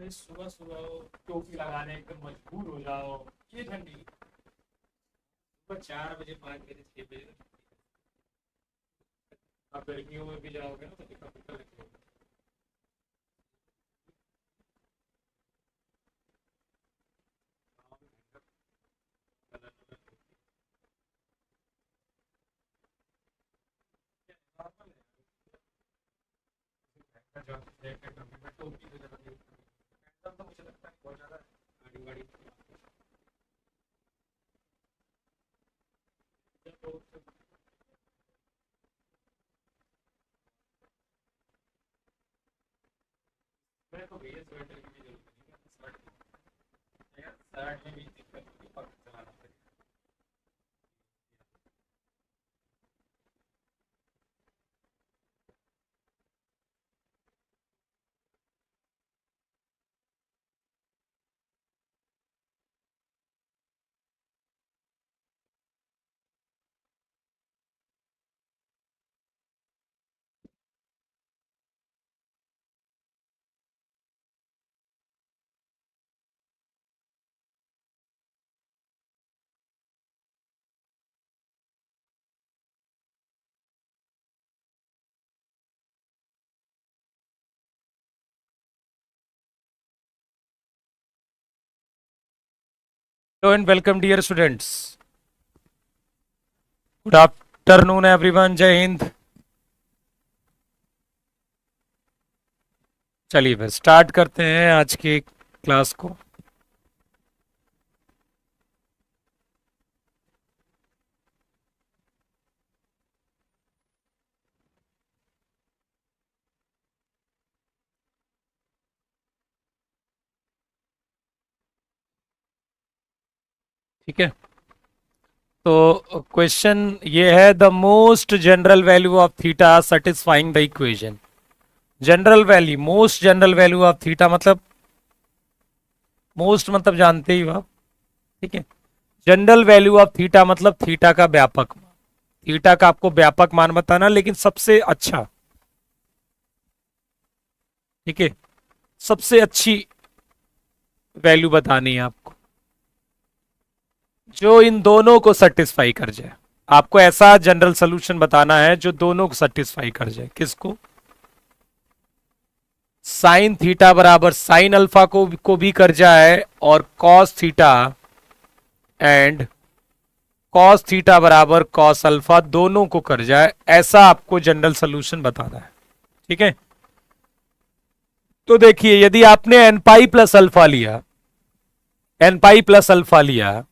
सुबह सुबह टोपी लगाने एकदम मजबूर हो जाओ, ये ठंडी। सुबह 4 बजे 5 बजे 6 बजे आप गर्मियों में भी जाओगे ना तो दिक्कत दिक्कत लगेगी। टोपी तो ज्यादा नहीं, तो मुझे लगता है बहुत ज्यादा गाड़ी वाड़ी मेरे को भैया स्वेटर की भी जरूरत नहीं है, शर्ट शर्ट में भी दिक्कत होगी पक्का चलाना पड़ेगा। Hello and welcome, dear students. Good afternoon, everyone. जय हिंद। चलिए फिर स्टार्ट करते हैं आज की क्लास को। ठीक है, तो क्वेश्चन ये है, the most general value of theta satisfying the equation. General value, most general value of theta मतलब मोस्ट मतलब जानते ही हो आप। ठीक है, जनरल वैल्यू ऑफ थीटा मतलब थीटा का व्यापक मान। थीटा का आपको व्यापक मान बताना, लेकिन सबसे अच्छा, ठीक है, सबसे अच्छी वैल्यू बतानी है आपको जो इन दोनों को सेटिस्फाई कर जाए। आपको ऐसा जनरल सोल्यूशन बताना है जो दोनों को सेटिस्फाई कर जाए। किसको? साइन थीटा बराबर साइन अल्फा को भी कर जाए, और cos theta and cos theta बराबर कॉस अल्फा दोनों को कर जाए। ऐसा आपको जनरल सोल्यूशन बताना है। ठीक है, तो देखिए, यदि आपने एन पाई प्लस अल्फा लिया, एन पाई प्लस अल्फा लिया,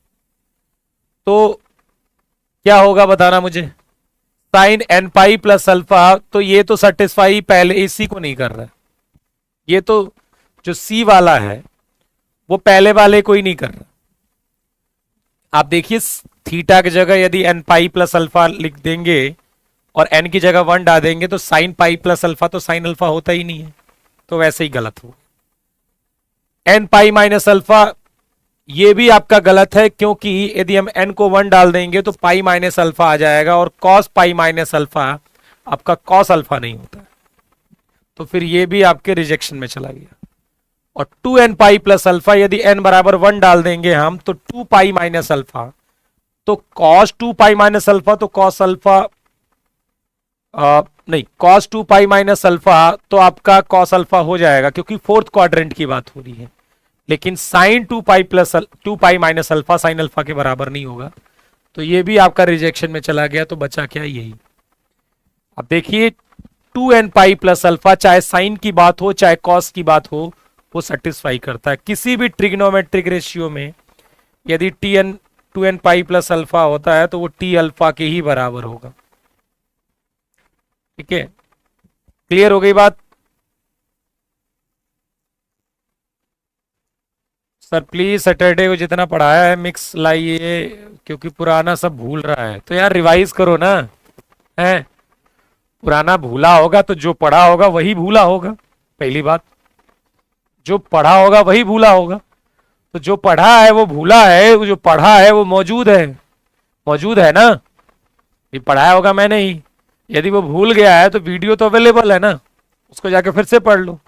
तो क्या होगा बताना मुझे। Sine n pi plus alpha, तो ये तो सेटिस्फाई पहले इसी को नहीं कर रहा है। ये तो जो सी वाला है वो पहले वाले को ही नहीं कर रहा। आप देखिए, थीटा की जगह यदि एन पाई प्लस अल्फा लिख देंगे और एन की जगह 1 डाल देंगे तो साइन पाई प्लस अल्फा तो साइन अल्फा होता ही नहीं है, तो वैसे ही गलत हो। एन पाई माइनस अल्फा ये भी आपका गलत है, क्योंकि यदि हम n को 1 डाल देंगे तो पाई माइनस अल्फा आ जाएगा, और कॉस पाई माइनस अल्फा आपका कॉस अल्फा नहीं होता है, तो फिर ये भी आपके रिजेक्शन में चला गया। और 2n पाई प्लस अल्फा, यदि n बराबर 1 डाल देंगे हम तो 2 पाई माइनस अल्फा, तो कॉस 2 पाई माइनस अल्फा तो कॉस अल्फा नहीं, कॉस 2 पाई माइनस अल्फा तो आपका कॉस अल्फा हो जाएगा, क्योंकि फोर्थ क्वाड्रेंट की बात हो रही है। लेकिन sine 2 pi plus 2 pi minus alpha sine alpha के बराबर नहीं होगा, तो ये भी आपका रिजेक्शन में चला गया। तो बचा क्या? यही। अब देखिए, 2n पाई प्लस अल्फा, चाहे साइन की बात हो चाहे कॉस की बात हो, वो सेटिस्फाई करता है किसी भी ट्रिग्नोमेट्रिक रेशियो में। यदि tn 2n पाई प्लस अल्फा होता है तो वो t अल्फा के ही बराबर होगा। ठीक है, क्लियर हो गई बात? सर प्लीज सैटरडे को जितना पढ़ाया है मिक्स लाइए, क्योंकि पुराना सब भूल रहा है। तो यार रिवाइज करो ना, है? पुराना भूला होगा तो जो पढ़ा होगा वही भूला होगा। पहली बात, जो पढ़ा होगा वही भूला होगा। तो जो पढ़ा है वो भूला है, वो जो पढ़ा है वो मौजूद है। मौजूद है ना? ये पढ़ाया होगा मैंने ही। यदि वो भूल गया है तो वीडियो तो अवेलेबल है ना, उसको जाके फिर से पढ़ लो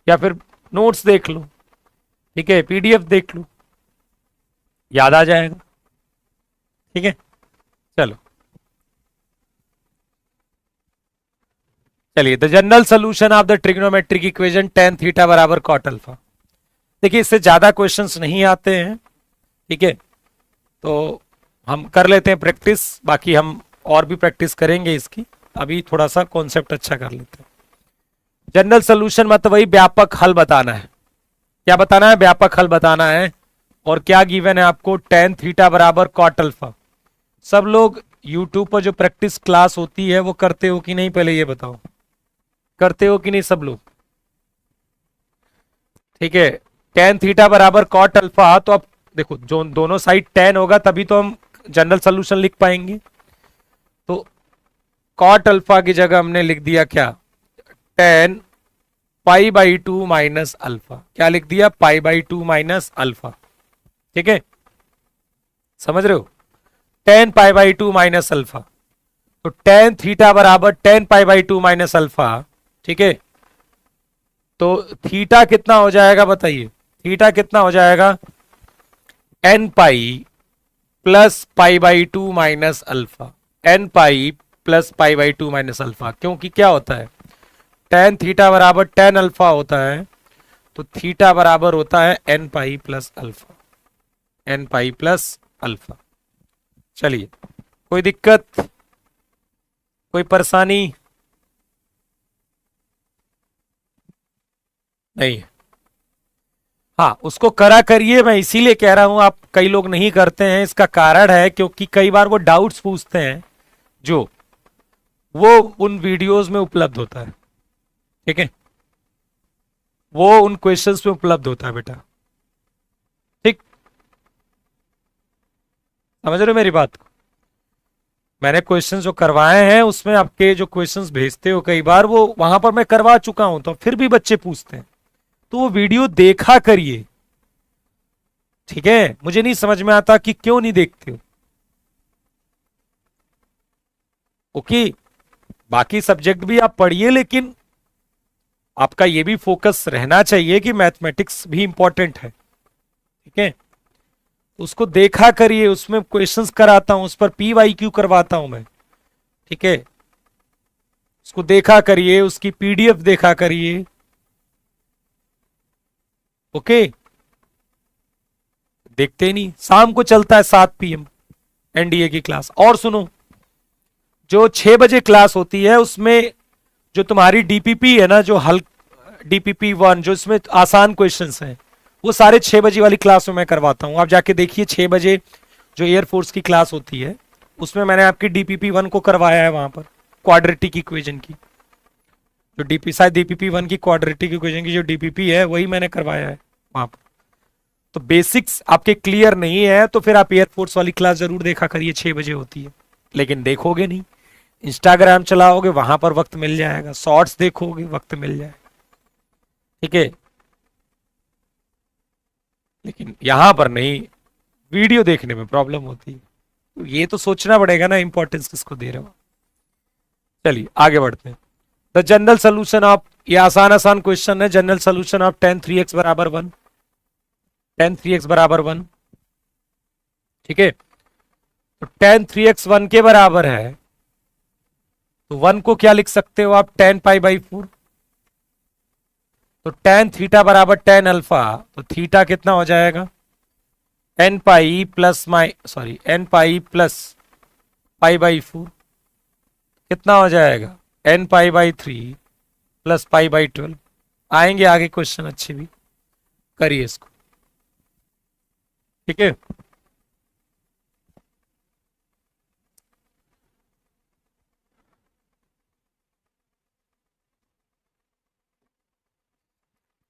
या फिर नोट्स देख लो। ठीक है, पीडीएफ देख लो, याद आ जाएगा। ठीक है, चलो चलिए, the general solution of the trigonometric equation tan theta बराबर कॉट अल्फा। देखिए इससे ज्यादा क्वेश्चंस नहीं आते हैं, ठीक है, तो हम कर लेते हैं प्रैक्टिस, बाकी हम और भी प्रैक्टिस करेंगे इसकी, अभी थोड़ा सा कॉन्सेप्ट अच्छा कर लेते हैं। जनरल सोल्यूशन मतलब वही व्यापक हल बताना है। क्या बताना है? व्यापक हल बताना है। और क्या गिवन है आपको? tan थीटा बराबर कॉट अल्फा। सब लोग यूट्यूब पर जो प्रैक्टिस क्लास होती है वो करते हो कि नहीं, पहले ये बताओ, करते हो कि नहीं सब लोग? ठीक है, tan थीटा बराबर कॉट अल्फा, तो अब देखो जो दोनों साइड tan होगा तभी तो हम जनरल सोल्यूशन लिख पाएंगे। तो कॉट अल्फा की जगह हमने लिख दिया क्या? tan pi by two minus alpha. क्या लिख दिया? Pi by two minus alpha. ठीक है, समझ रहे हो? tan pi by two minus alpha, तो tan थीटा बराबर tan pi by two minus alpha. ठीक है, तो थीटा कितना हो जाएगा बताइए? थीटा कितना हो जाएगा? n pi plus pi by two minus alpha. n pi plus pi by two minus alpha, क्योंकि क्या होता है? tan थीटा बराबर tan अल्फा होता है, तो थीटा बराबर होता है n pi plus alpha, n pi plus alpha. चलिए, कोई दिक्कत, कोई परेशानी नहीं? हाँ, उसको करा करिए, मैं इसीलिए कह रहा हूं, आप कई लोग नहीं करते हैं, इसका कारण है क्योंकि कई बार वो डाउट्स पूछते हैं जो वो उन वीडियोस में उपलब्ध होता है। ठीक है, वो उन क्वेश्चंस में उपलब्ध होता है बेटा। ठीक, समझ रहे हो मेरी बात को? मैंने क्वेश्चन जो करवाए हैं उसमें आपके जो क्वेश्चंस भेजते हो कई बार, वो वहां पर मैं करवा चुका हूं, तो फिर भी बच्चे पूछते हैं, तो वो वीडियो देखा करिए। ठीक है, मुझे नहीं समझ में आता कि क्यों नहीं देखते हो। ओके, बाकी सब्जेक्ट भी आप पढ़िए, लेकिन आपका ये भी फोकस रहना चाहिए कि मैथमेटिक्स भी इंपॉर्टेंट है। ठीक है, उसको देखा करिए, उसमें क्वेश्चंस कराता हूं, उस पर PYQ करवाता हूं मैं। ठीक है, उसको देखा करिए, उसकी PDF देखा करिए। ओके, देखते ही नहीं। शाम को चलता है 7 PM NDA की क्लास। और सुनो, जो 6 बजे क्लास होती है उसमें जो तुम्हारी DPP है ना, जो DPP 1, जो इसमें आसान क्वेश्चंस हैं, वो सारे 6 बजे वाली क्लास में मैं करवाता हूं। आप जाके देखिए 6 बजे जो एयरफोर्स की क्लास होती है, उसमें मैंने आपकी DPP 1 को करवाया है, वहां पर क्वाड्रेटिक इक्वेशन की जो शायद DPP 1 की क्वाड्रेटिक इक्वेशन की जो DPP है वही मैंने करवाया है वहां पर। तो बेसिक्स आपके क्लियर नहीं है तो फिर आप एयरफोर्स वाली क्लास जरूर देखा करिए, 6 बजे होती है। लेकिन देखोगे नहीं, इंस्टाग्राम चलाओगे, वहां पर वक्त मिल जाएगा, शॉर्ट्स देखोगे, वक्त मिल जाएगा। ठीक है, लेकिन यहां पर नहीं, वीडियो देखने में प्रॉब्लम होती है। तो ये तो सोचना पड़ेगा ना, इंपॉर्टेंस किसको दे रहे हो। चलिए आगे बढ़ते हैं। द जनरल सोल्यूशन ऑफ, ये आसान आसान क्वेश्चन है। General solution of tan 3x बराबर 1, tan 3x बराबर 1। ठीक है, तो tan 3x 1 के बराबर है, तो 1 को क्या लिख सकते हो आप? tan pi by 4। तो tan थीटा बराबर tan अल्फा, तो थीटा कितना हो जाएगा? n pi plus n pi plus pi by 4, कितना हो जाएगा? n pi by 3 plus pi by 12। आएंगे आगे क्वेश्चन अच्छे भी, करिए इसको। ठीक है,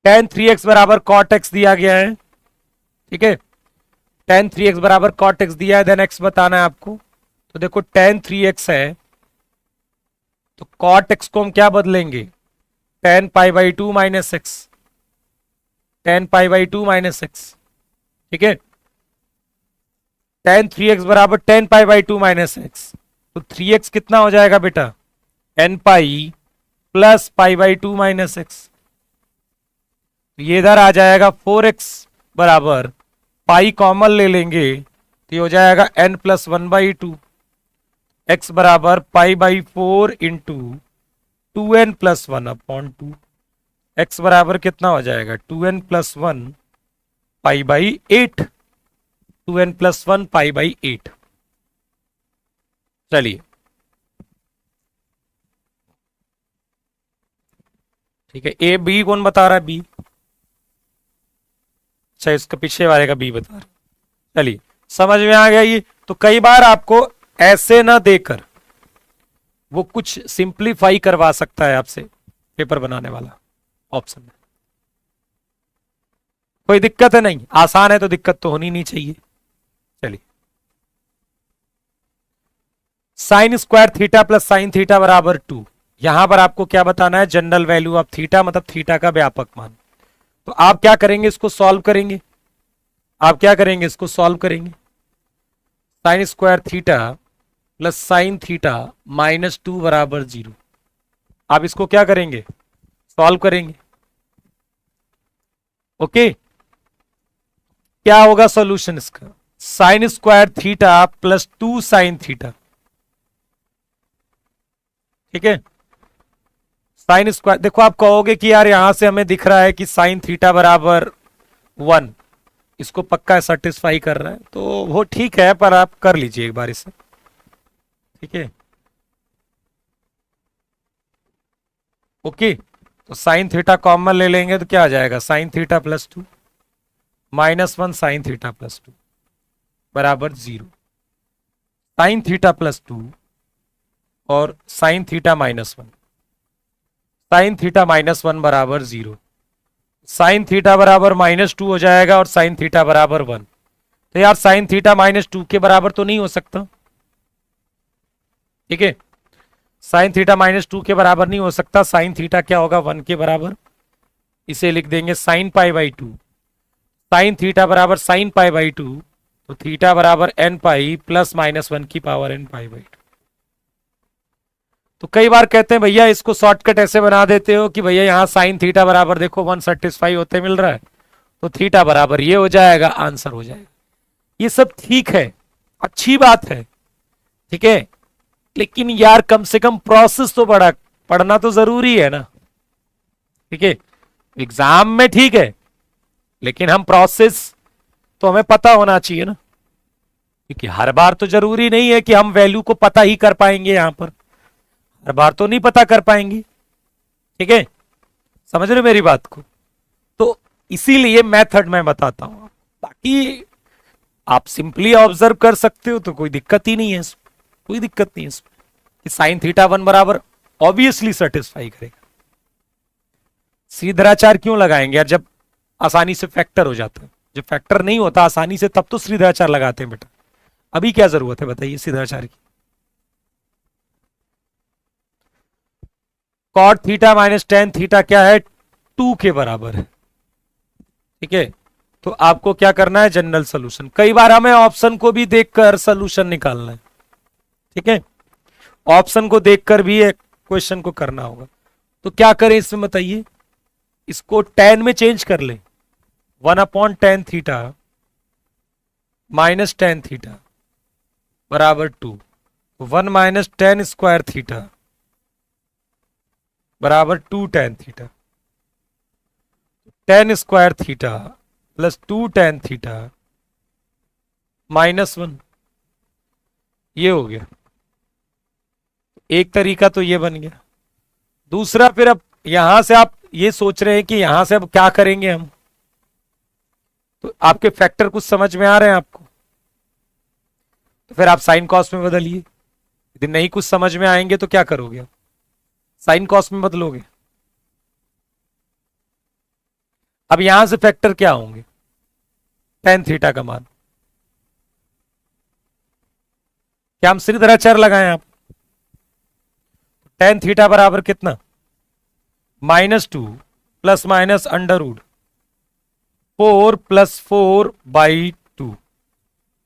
tan 3x बराबर cot x दिया गया है। ठीक है, tan 3x बराबर cot x दिया है, देन x बताना है आपको। तो देखो tan 3x है, तो cot x को हम क्या बदलेंगे? tan pi by 2 minus x, tan pi by 2 minus x. ठीक है, tan 3x बराबर tan pi by 2 minus x, तो 3x कितना हो जाएगा बेटा? n pi plus pi by 2 minus x. ये इधर आ जाएगा 4x बराबर पाई कॉमन ले लेंगे तो ये हो जाएगा n+1/2। x बराबर π/4 इंटू 2n+1/2। x बराबर कितना हो जाएगा 2n+1 π/8। 2n+1 π/8। चलिए ठीक है, ए बी कौन बता रहा है? बी। अच्छा, इसका पीछे वाले का बी बता रहा है। चलिए समझ में आ गया ये। तो कई बार आपको ऐसे ना देकर वो कुछ सिंप्लीफाई करवा सकता है आपसे पेपर बनाने वाला ऑप्शन में। कोई दिक्कत है नहीं, आसान है तो दिक्कत तो होनी नहीं चाहिए। चलिए, sign square theta plus sine theta बराबर 2। यहां पर आपको क्या बताना है? जनरल वैल्यू ऑफ थीटा, मतलब थीटा का व्यापक मान। तो आप क्या करेंगे? इसको सॉल्व करेंगे। आप क्या करेंगे? इसको सॉल्व करेंगे। Sign square theta plus sine theta -2 बराबर 0। आप इसको क्या करेंगे? सॉल्व करेंगे। ओके, क्या होगा सॉल्यूशन इसका? Sign square theta plus 2 sine theta. ठीक है, साइन स्क्वायर, देखो आप कहोगे कि यार यहां से हमें दिख रहा है कि साइन थीटा बराबर 1, इसको पक्का सेटिस्फाई कर रहा है, तो वो ठीक है, पर आप कर लीजिए एक बार इसे। ठीक है, ओके। तो साइन थीटा कॉमन ले लेंगे तो क्या आ जाएगा? Sine theta plus 2 -1 sine theta plus 2 बराबर 0। साइन थीटा प्लस 2 और साइन थीटा -1। साइन थीटा -1 बराबर 0। साइन थीटा बराबर -2 हो जाएगा और साइन थीटा बराबर 1। तो यार साइन थीटा -2 के बराबर तो नहीं हो सकता। ठीक है, साइन थीटा -2 के बराबर नहीं हो सकता। साइन थीटा क्या होगा? 1 के बराबर। इसे लिख देंगे साइन π/2। साइन थीटा बराबर साइन π/2, तो थीटा बराबर n π प्लस -1 की पावर n π/2। तो कई बार कहते हैं भैया इसको शॉर्टकट ऐसे बना देते हो कि भैया यहां साइन थीटा बराबर देखो 1 सेटिस्फाई होते मिल रहा है, तो थीटा बराबर ये हो जाएगा, आंसर हो जाएगा। ये सब ठीक है, अच्छी बात है। ठीक है, लेकिन यार कम से कम प्रोसेस तो पढ़ना तो जरूरी है ना। ठीक है, एग्जाम में ठीक है, लेकिन हम प्रोसेस तो हमें पता होना चाहिए ना, क्योंकि हर बार तो जरूरी नहीं है कि हम वैल्यू को पता ही कर पाएंगे। यहां पर हर बार तो नहीं पता कर पाएंगे। ठीक है, समझ रहे मेरी बात को? तो इसीलिए मेथड मैं बताता हूं, बाकी आप सिंपली ऑब्जर्व कर सकते हो तो कोई दिक्कत ही नहीं है इसमें। कोई दिक्कत नहीं है इसमें कि साइन थीटा 1 बराबर ऑब्वियसली सेटिस्फाई करेगा। श्रीधराचार्य क्यों लगाएंगे यार, जब आसानी से फैक्टर हो जाता है। जब फैक्टर नहीं होता आसानी से तब तो श्रीधराचार्य लगाते हैं बेटा। अभी क्या जरूरत है बताइए श्रीधराचार्य की? Cot theta minus tan theta क्या है? 2 के बराबर है। ठीक है, तो आपको क्या करना है? General solution. कई बार हमें ऑप्शन को भी देखकर सोल्यूशन निकालना है। ठीक है, ऑप्शन को देखकर भी एक क्वेश्चन को करना होगा। तो क्या करें इसमें बताइए? इसको टेन में चेंज कर ले। 1/tan theta minus tan theta बराबर 2। 1 माइनस टेन स्क्वायर थीटा बराबर 2 tan theta. Ten square theta plus 2 tan theta -1, ये हो गया। एक तरीका तो ये बन गया। दूसरा, फिर अब यहां से आप ये सोच रहे हैं कि यहां से अब क्या करेंगे हम, तो आपके फैक्टर कुछ समझ में आ रहे हैं आपको? तो फिर आप साइन कॉस में बदलिए। यदि नहीं कुछ समझ में आएंगे तो क्या करोगे आप? साइन कॉस में बदलोगे। अब यहां से फैक्टर क्या होंगे? टेन थीटा का मान। क्या हम श्रीधराचार्य लगाएं आप? टेन थीटा बराबर कितना? -2 प्लस माइनस √4 + 4/2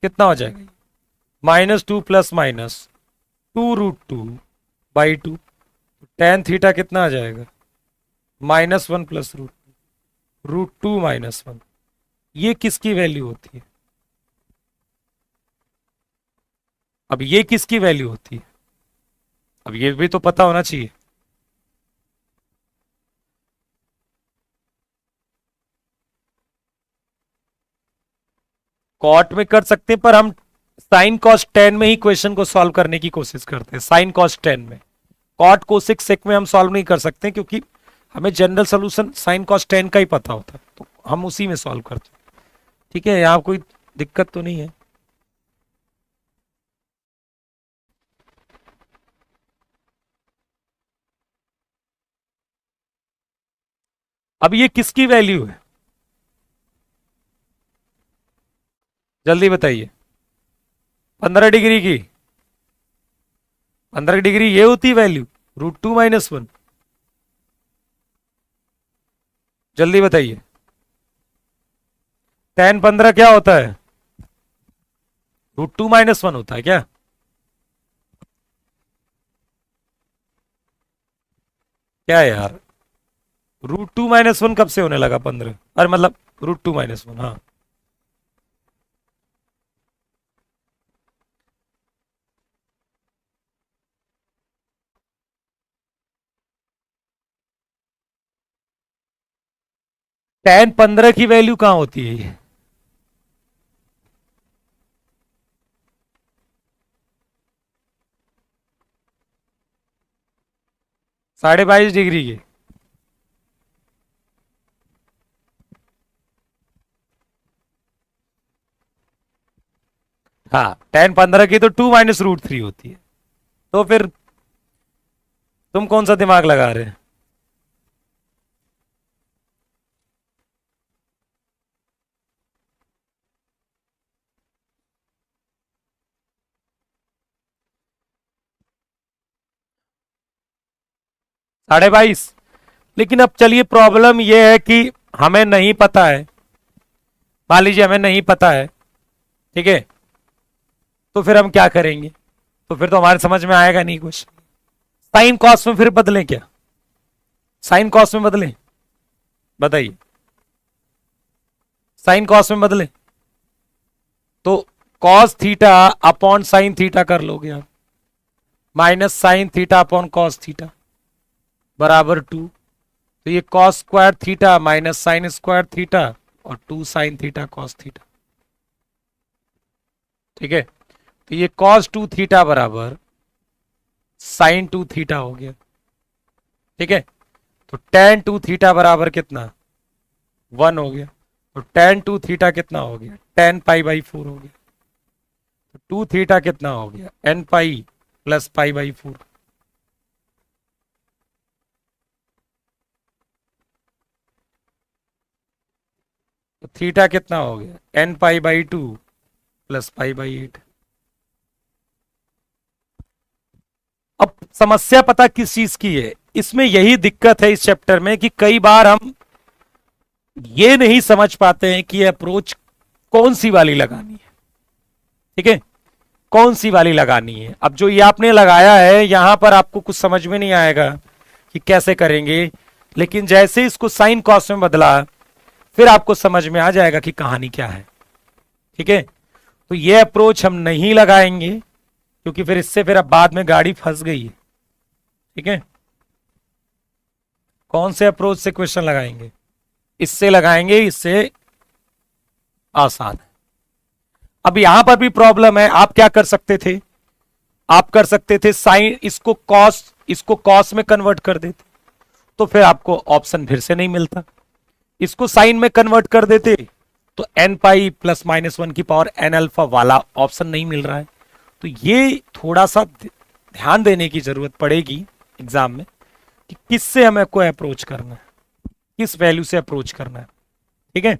कितना हो जाएगा? -2 प्लस माइनस 2√2/2। टेन थीटा कितना आ जाएगा? -1 + √2 √2 - 1। ये किसकी वैल्यू होती है? अब ये किसकी वैल्यू होती है? अब ये भी तो पता होना चाहिए। कॉट में कर सकते हैं, पर हम साइन कॉस टेन में ही क्वेश्चन को सॉल्व करने की कोशिश करते हैं, साइन कॉस टेन में। कॉट कोसेक सेक में हम सॉल्व नहीं कर सकते, क्योंकि हमें general solution sine cos tan का ही पता होता है, तो हम उसी में सॉल्व करते हैं। ठीक है, यहां कोई दिक्कत तो नहीं है। अब ये किसकी वैल्यू है, जल्दी बताइए। 15 डिग्री की, 15 डिग्री ये होती वैल्यू, √2 - 1। जल्दी बताइए। tan 15 क्या होता है? √2 - 1 होता है क्या? क्या है यार, √2 - 1 कब से होने लगा 15? अरे मतलब √2 - 1, हाँ। tan 15 की वैल्यू कहां होती है ये? 22.5 डिग्री की। हाँ, tan 15 की तो 2 - √3 होती है। तो फिर तुम कौन सा दिमाग लगा रहे हैं? साढ़े 22। लेकिन अब चलिए, प्रॉब्लम यह है कि हमें नहीं पता है, मान लीजिए हमें नहीं पता है, ठीक है, तो फिर हम क्या करेंगे? तो फिर तो हमारे समझ में आएगा नहीं कुछ। साइन कॉस में फिर बदलें क्या? साइन कॉस में बदलें, बताइए। साइन कॉस में बदलें तो cos theta upon sine theta कर लोगे आप, minus sine theta upon cos theta बराबर 2। तो ये cos square theta minus sign square theta और 2 साइन थीटा कॉस थीटा। ठीक है, तो ये कॉस 2 थीटा बराबर साइन 2 थीटा हो गया। ठीक है, तो tan 2 थीटा बराबर कितना? 1 हो गया। तो tan 2 थीटा कितना हो गया? tan π/4 हो गया। तो 2 थीटा कितना हो गया? n pi plus π/4। तो थीटा कितना हो गया? n π/2 plus π/8। अब समस्या पता किस चीज की है? इसमें यही दिक्कत है इस चैप्टर में कि कई बार हम ये नहीं समझ पाते हैं कि अप्रोच कौन सी वाली लगानी है। ठीक है, कौन सी वाली लगानी है? अब जो ये आपने लगाया है यहां पर आपको कुछ समझ में नहीं आएगा कि कैसे करेंगे, लेकिन जैसे इसको साइन कॉस में बदला फिर आपको समझ में आ जाएगा कि कहानी क्या है। ठीक है, तो ये अप्रोच हम नहीं लगाएंगे, क्योंकि फिर इससे फिर अब बाद में गाड़ी फंस गई है। ठीक है, कौन से अप्रोच से क्वेश्चन लगाएंगे? इससे लगाएंगे, इससे आसान है। अब यहां पर भी प्रॉब्लम है। आप क्या कर सकते थे? आप कर सकते थे साइन, इसको कॉस में कन्वर्ट कर देते, तो फिर आपको ऑप्शन फिर से नहीं मिलता। इसको साइन में कन्वर्ट कर देते तो n पाई प्लस -1 की पावर n अल्फा वाला ऑप्शन नहीं मिल रहा है। तो ये थोड़ा सा ध्यान देने की जरूरत पड़ेगी एग्जाम में कि किससे हमें को अप्रोच करना है, किस वैल्यू से अप्रोच करना है। ठीक है,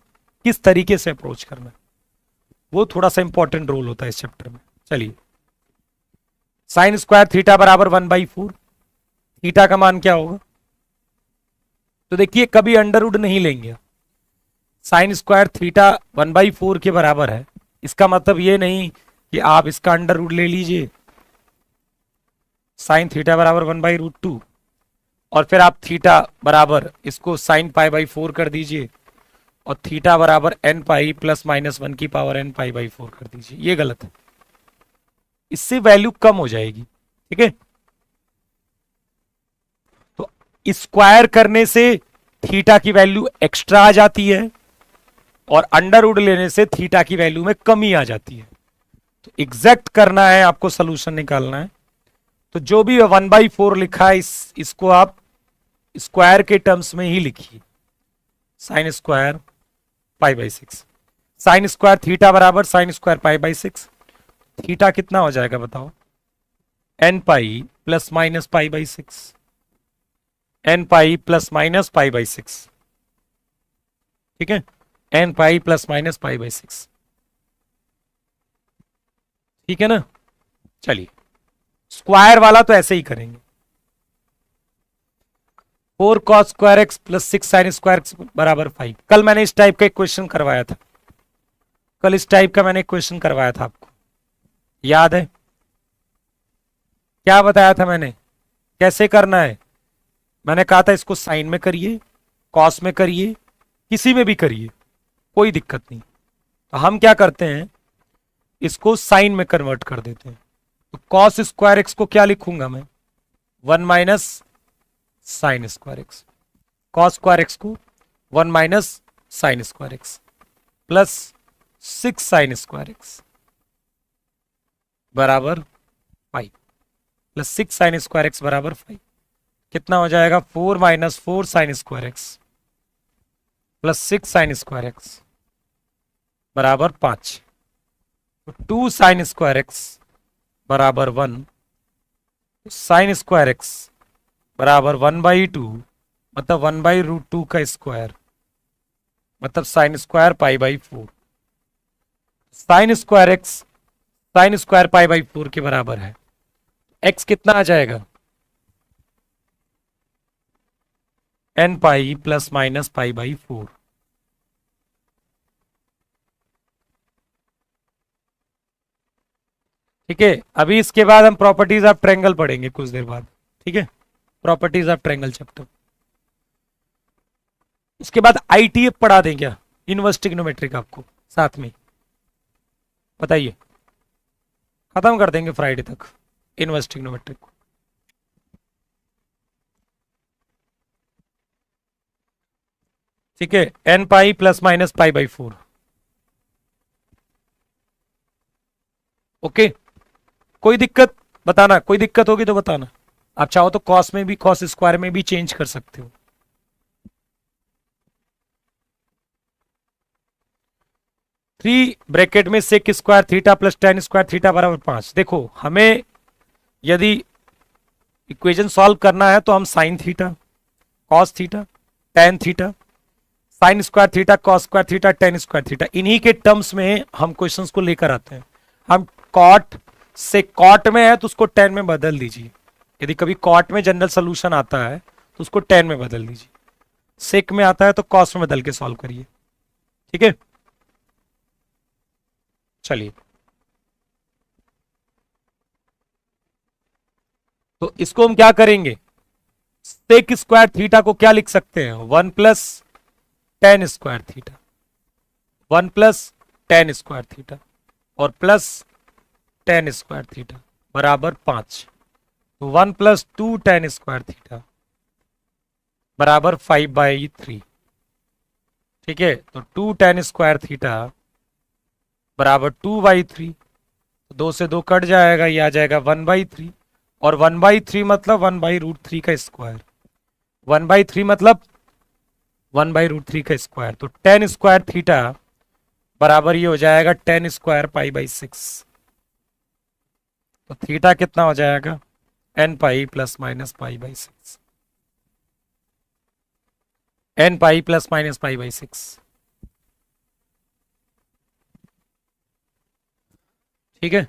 किस तरीके से अप्रोच करना है, वो थोड़ा सा इंपॉर्टेंट रोल होता है इस चैप्टर में। चलिए, साइन स्क्वायर थीटा बराबर 1/4। थीटा का मान क्या होगा? तो देखिए, कभी अंडरवुड नहीं लेंगे। साइन स्क्वायर थीटा 1/4 के बराबर है, इसका मतलब ये नहीं कि आप इसका अंडरवुड ले लीजिए, साइन थीटा बराबर 1/√2 और फिर आप थीटा बराबर इसको साइन π/4 कर दीजिए और थीटा बराबर एन पाई प्लस माइनस 1 की पावर एन पाई बाई 4 कर दीजिए, ये गलत है, इससे वैल्यू कम हो जाएगी। ठीक है, तो स्क्वायर करने से थीटा की वैल्यू एक्स्ट्रा आ जाती है और अंडर रूट लेने से थीटा की वैल्यू में कमी आ जाती है। तो एग्जैक्ट करना है आपको, सोल्यूशन निकालना है। तो जो भी 1/4 लिखा है इसको आप स्क्वायर के टर्म्स में ही लिखिए, sine square pi by 6, sine square theta बराबर sine square pi by 6। Theta कितना हो जाएगा बताओ, n pi plus minus pi by 6, n pi plus minus pi by 6। ठीक है, n pi plus minus pi by 6। ठीक है ना, चलिए स्क्वायर वाला तो ऐसे ही करेंगे, 4 cos square x plus 6 sine square x बराबर 5। कल मैंने इस टाइप का एक क्वेश्चन करवाया था, कल इस टाइप का मैंने एक क्वेश्चन करवाया था, आपको याद है? क्या बताया था मैंने, कैसे करना है? मैंने कहा था इसको साइन में करिए, कॉस में करिए, किसी में भी करिए, कोई दिक्कत नहीं। तो हम क्या करते हैं, इसको साइन में कन्वर्ट कर देते हैं। तो कॉस स्क्वायर एक्स को क्या लिखूंगा मैं, 1 minus sign square x, cos square x को 1 minus sign square x plus 6 sine square x बराबर 5, प्लस 6 साइन स्क्वायर एक्स बराबर 5। कितना हो जाएगा, 4 minus 4 sine square x plus 6 sine square x बराबर 5। तो 2 साइन स्क्वायर एक्स बराबर 1, साइन स्क्वायर एक्स बराबर 1/2, मतलब 1/√2 का स्क्वायर, मतलब sine square pi by 4। Sine square x sine square pi by 4 के बराबर है। एक्स कितना आ जाएगा, n pi plus minus pi by 4। ठीक है, अभी इसके बाद हम प्रॉपर्टीज ऑफ ट्रायंगल पढ़ेंगे कुछ देर बाद। ठीक है, प्रॉपर्टीज ऑफ ट्रायंगल चैप्टर। उसके बाद आईटीएफ पढ़ा दें क्या, इनवर्स ट्रिग्नोमेट्रिक, आपको साथ में बताइए, खत्म कर देंगे फ्राइडे तक इनवर्स ट्रिग्नोमेट्रिक को। ठीक है, n pi plus minus pi by 4। Okay, कोई दिक्कत बताना, कोई दिक्कत होगी तो बताना। आप चाहो तो कॉस में भी, कॉस स्क्वायर में भी चेंज कर सकते हो। थ्री ब्रैकेट में sec square theta plus tan square theta बराबर 5। देखो हमें यदि इक्वेशन सॉल्व करना है तो हम sine theta, cos theta, tan theta, sign square theta, cos square theta, ten square theta, इन्हीं के टर्म्स में हम क्वेश्चंस को लेकर आते हैं। हम कॉट से, कॉट में है तो उसको टेन में बदल दीजिए, यदि कभी कॉट में जनरल सोल्यूशन आता है तो उसको टेन में बदल दीजिए, सेक में आता है तो कॉस में बदल के सॉल्व करिए। ठीक है, चलिए तो इसको हम क्या करेंगे, सेक स्क्वायर थीटा को क्या लिख सकते हैं, 1 plus tan square theta, 1 plus tan square theta और प्लस टेन स्क्वायर थीटा बराबर 5। तो 1 प्लस 2 टेन स्क्वायर थीटा बराबर 5/3। ठीक है, तो 2 टेन स्क्वायर थीटा बराबर 2/3। तो 2 से 2 कट जाएगा, ये आ जाएगा 1/3, और 1/3 मतलब 1/√3 का स्क्वायर, 1/3 मतलब 1/√3 का स्क्वायर। तो टेन स्क्वायर थीटा बराबर ये हो जाएगा टेन स्क्वायर पाई बाई 6। तो थीटा कितना हो जाएगा, n pi plus minus pi by 6, n pi plus minus pi by 6। ठीक है,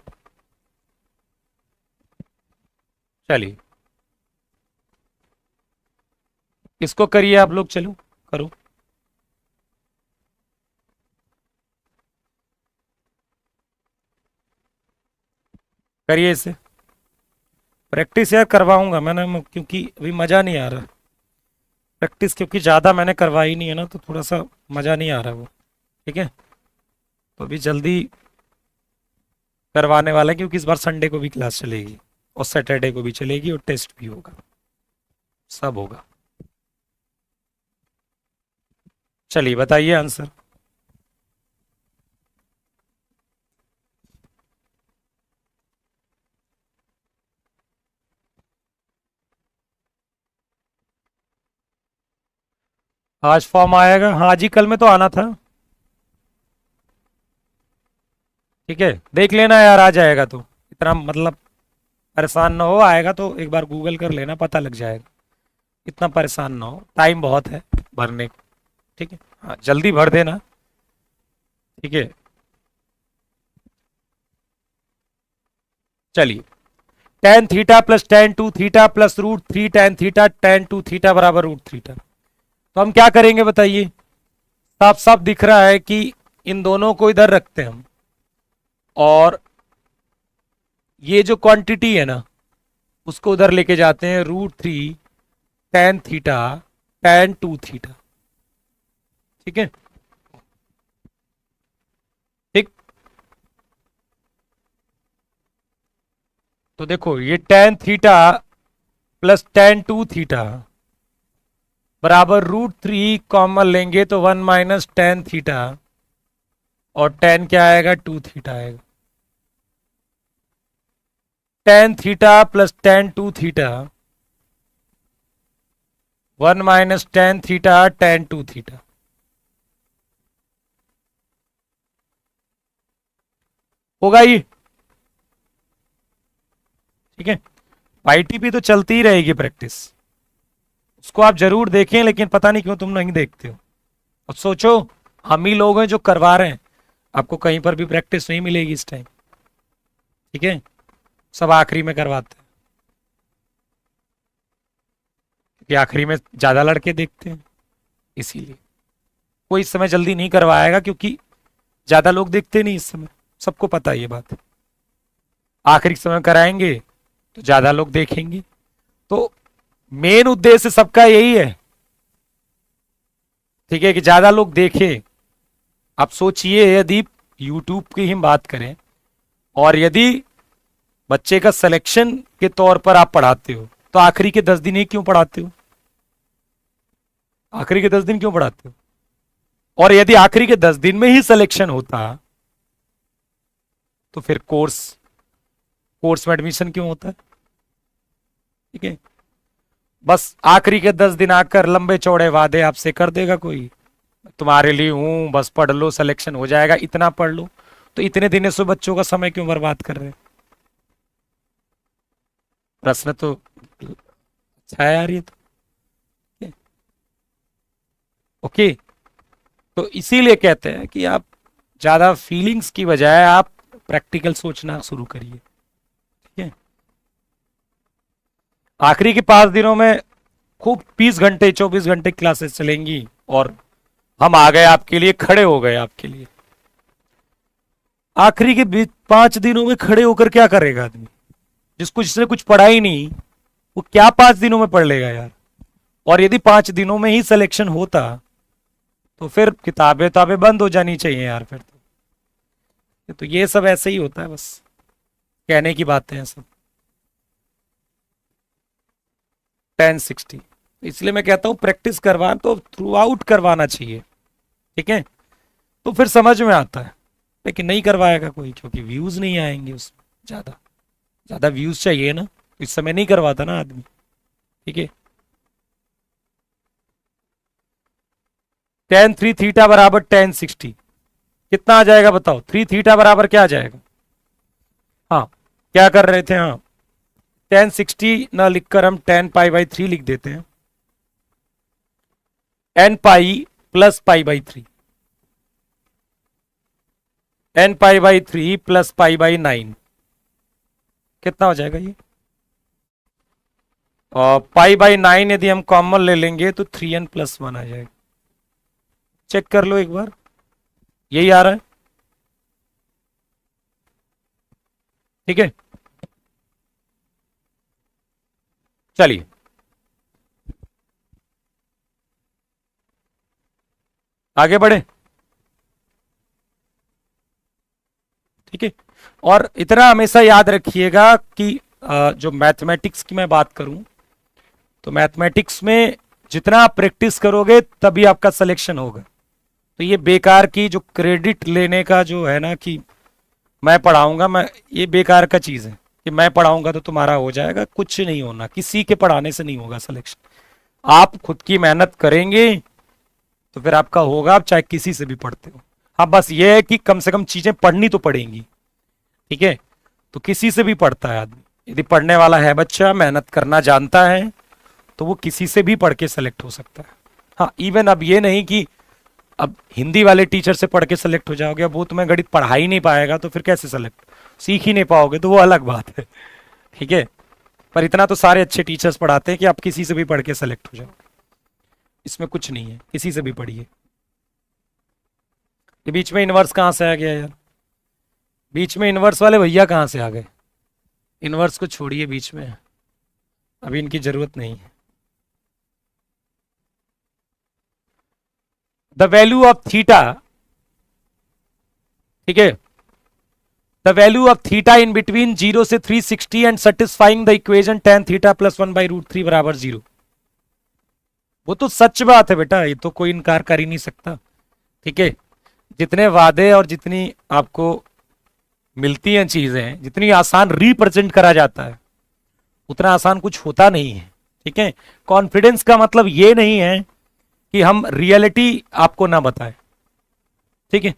चलिए इसको करिए आप लोग, चलो करो। करिए इसे, प्रैक्टिस यार करवाऊंगा मैंने, क्योंकि अभी मजा नहीं आ रहा। प्रैक्टिस क्योंकि ज़्यादा मैंने करवाई नहीं है ना, तो थोड़ा सा मज़ा नहीं आ रहा वो। ठीक है, तो अभी जल्दी करवाने वाला है, क्योंकि इस बार संडे को भी क्लास चलेगी और सैटरडे को भी चलेगी और टेस्ट भी होगा, सब होगा। चलिए बताइए आंसर। आज फॉर्म आएगा, हाँ जी, कल में तो आना था। ठीक है, देख लेना यार, आ जाएगा तो, इतना मतलब परेशान ना हो, आएगा तो एक बार गूगल कर लेना, पता लग जाएगा। इतना परेशान ना हो, टाइम बहुत है भरने को। ठीक है, हाँ जल्दी भर देना। ठीक है, चलिए, tan theta plus tan two theta plus root three tan theta tan two theta बराबर रूट थीटा। तो हम क्या करेंगे बताइए? साफ साफ दिख रहा है कि इन दोनों को इधर रखते हैं हम, और ये जो क्वांटिटी है ना, उसको उधर लेके जाते हैं, root three tan theta tan two theta. ठीक है, ठीक। तो देखो, ये tan theta plus tan two theta बराबर रूट थ्री कॉमन लेंगे तो वन माइनस टेन थीटा, और टेन क्या आएगा? टू थीटा आएगा। Tan theta plus tan two theta, one minus tan theta tan two theta. होगा ये? ठीक है, आईटीपी तो चलती ही रहेगी प्रैक्टिस, उसको आप जरूर देखें, लेकिन पता नहीं क्यों तुम नहीं देखते हो। और सोचो, हम ही लोग हैं जो करवा रहे हैं, आपको कहीं पर भी प्रैक्टिस नहीं मिलेगी इस टाइम। ठीक है, सब आखिरी में करवाते हैं, क्योंकि आखिरी में ज्यादा लड़के देखते हैं, इसीलिए कोई इस समय जल्दी नहीं करवाएगा, क्योंकि ज्यादा लोग देखते नहीं इस समय, सबको पता है ये बात। आखिरी समय कराएंगे तो ज्यादा लोग देखेंगे, तो मेन उद्देश्य सबका यही है। ठीक है, कि ज्यादा लोग देखें। आप सोचिए, यदि यूट्यूब की हम बात करें, और यदि बच्चे का सिलेक्शन के तौर पर आप पढ़ाते हो, तो आखिरी के 10 दिन ही क्यों पढ़ाते हो? आखिरी के 10 दिन क्यों पढ़ाते हो? और यदि आखिरी के 10 दिन में ही सिलेक्शन होता, तो फिर कोर्स में एडमिशन क्यों होता है? ठीक है, बस आखिरी के 10 दिन आकर लंबे चौड़े वादे आपसे कर देगा कोई, तुम्हारे लिए हूं, बस पढ़ लो, सिलेक्शन हो जाएगा, इतना पढ़ लो। तो इतने दिनों से बच्चों का समय क्यों बर्बाद कर रहे हैं? प्रश्न तो अच्छा है यार ये तो। ओके, तो इसीलिए कहते हैं कि आप ज्यादा फीलिंग्स की बजाय आप प्रैक्टिकल सोचना शुरू करिए। ठीक है, आखिरी के 5 दिनों में खूब 20 घंटे 24 घंटे क्लासेस चलेंगी, और हम आ गए आपके लिए, खड़े हो गए आपके लिए। आखिरी के 5 दिनों में खड़े होकर क्या करेगा आदमी? जिसने कुछ पढ़ा ही नहीं, वो क्या 5 दिनों में पढ़ लेगा यार? और यदि 5 दिनों में ही सिलेक्शन होता, तो फिर किताबें ताबें बंद हो जानी चाहिए यार, फिर तो ये सब ऐसे ही होता है, बस कहने की बातें हैं सब। 1060, इसलिए मैं कहता हूं प्रैक्टिस करवा तो थ्रू आउट करवाना चाहिए। ठीक है, तो फिर समझ में आता है। लेकिन नहीं करवाएगा कोई, क्योंकि व्यूज नहीं आएंगे उसमें, ज्यादा ज्यादा व्यूज चाहिए ना, तो इस समय नहीं करवाता ना आदमी। ठीक है, टेन थ्री थीटा बराबर 1060, कितना आ जाएगा बताओ? थ्री थीटा बराबर क्या आ जाएगा? हाँ, क्या कर रहे थे? हाँ, 1060 ना लिखकर हम 10 पाई/3 लिख देते हैं। एन पाई प्लस पाई/3, n π/3 प्लस π/9, कितना हो जाएगा ये? और π/9 यदि हम कॉमन ले लेंगे तो 3n+1 आ जाएगा। चेक कर लो एक बार, यही आ रहा है। ठीक है, चलिए, आगे बढ़े, ठीक है। और इतना हमेशा याद रखिएगा कि जो मैथमेटिक्स की मैं बात करूं तो मैथमेटिक्स में जितना आप प्रैक्टिस करोगे तभी आपका सिलेक्शन होगा। तो ये बेकार की जो क्रेडिट लेने का जो है ना कि मैं पढ़ाऊंगा, मैं, ये बेकार का चीज है कि मैं पढ़ाऊंगा तो तुम्हारा हो जाएगा, कुछ नहीं होना, किसी के पढ़ाने से नहीं होगा सिलेक्शन। आप खुद की मेहनत करेंगे तो फिर आपका होगा, आप चाहे किसी से भी पढ़ते हो। हाँ बस ये है कि कम से कम चीजें पढ़नी तो पड़ेंगी, ठीक है। तो किसी से भी पढ़ता है आदमी, यदि पढ़ने वाला है बच्चा, मेहनत करना जानता है, तो वो किसी से भी पढ़ के सेलेक्ट हो सकता है। हाँ इवन अब ये नहीं कि अब हिंदी वाले टीचर से पढ़ के सेलेक्ट हो जाओगे, अब वो तुम्हें गणित पढ़ा ही नहीं पाएगा तो फिर कैसे सेलेक्ट, सीख ही नहीं पाओगे, तो वो अलग बात है, ठीक है। पर इतना तो सारे अच्छे टीचर्स पढ़ाते हैं कि आप किसी से भी पढ़ के सेलेक्ट हो जाओ, इसमें कुछ नहीं है, किसी से भी पढ़िए। ये बीच में इनवर्स कहां से आ गया यार, बीच में इनवर्स वाले भैया कहां से आ गए, इनवर्स को छोड़िए बीच में, अभी इनकी जरूरत नहीं है। द वैल्यू ऑफ थीटा, ठीक है, the value of theta in between 0 से 360 and satisfying the equation tan theta plus 1/√3 बराबर 0। वो तो सच बात है बेटा, ये तो कोई इनकार कर ही नहीं सकता, ठीक है। जितने वादे और जितनी आपको मिलती हैं चीजें, जितनी आसान रिप्रेजेंट करा जाता है, उतना आसान कुछ होता नहीं है, ठीक है। कॉन्फिडेंस का मतलब ये नहीं है कि हम रियलिटी आपको ना बताएं, ठीक है,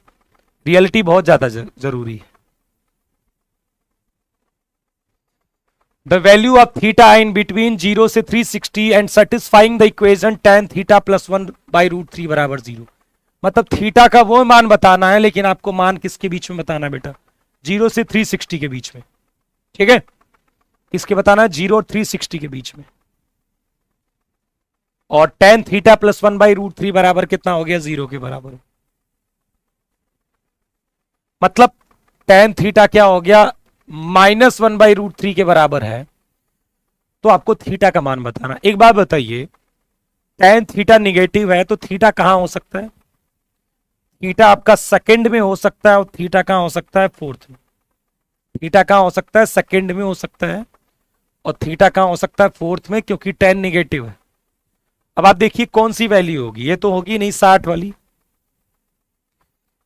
रियलिटी बहुत ज्यादा जरूरी है। The value of theta in between 0 से 360 and satisfying the equation tan theta plus 1/√3 बराबर 0। मतलब थीटा का वो मान बताना है, लेकिन आपको मान किसके बीच में बताना है बेटा, 0 से 360 के बीच में, ठीक है। किसके बताना है, 0 और 360 के बीच में। और tan थीटा प्लस 1/√3 बराबर कितना हो गया, 0 के बराबर। मतलब tan थीटा क्या हो गया, -1/√3 के बराबर है। तो आपको थीटा का मान बताना। एक बात बताइए, tan थीटा निगेटिव है तो थीटा कहां हो सकता है, थीटा आपका सेकंड में हो सकता है, और थीटा कहां हो सकता है, फोर्थ में। थीटा कहां हो सकता है, सेकंड में हो सकता है, और थीटा कहां हो सकता है, फोर्थ में, क्योंकि tan निगेटिव है। अब आप देखिए कौन सी वैल्यू होगी, ये तो होगी नहीं 60 वाली।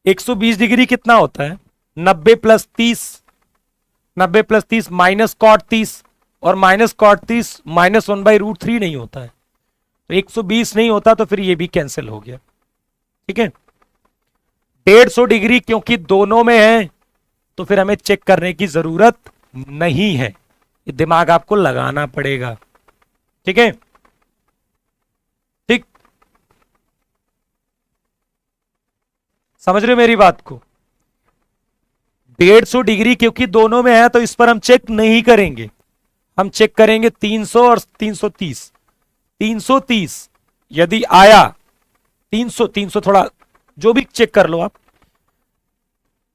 120 डिग्री कितना होता है, 90 + 30, 90 + 30 -cot 30, और -cot 30 -1/√3 नहीं होता है, तो 120 नहीं होता, तो फिर ये भी कैंसिल हो गया, ठीक है। 150 डिग्री क्योंकि दोनों में है, तो फिर हमें चेक करने की जरूरत नहीं है, ये दिमाग आपको लगाना पड़ेगा, ठीक है। ठीक, समझ रहे हो मेरी बात को। 150 डिग्री क्योंकि दोनों में है, तो इस पर हम चेक नहीं करेंगे, हम चेक करेंगे 300 और 330। 330 यदि आया, 300 थोड़ा जो भी चेक कर लो आप,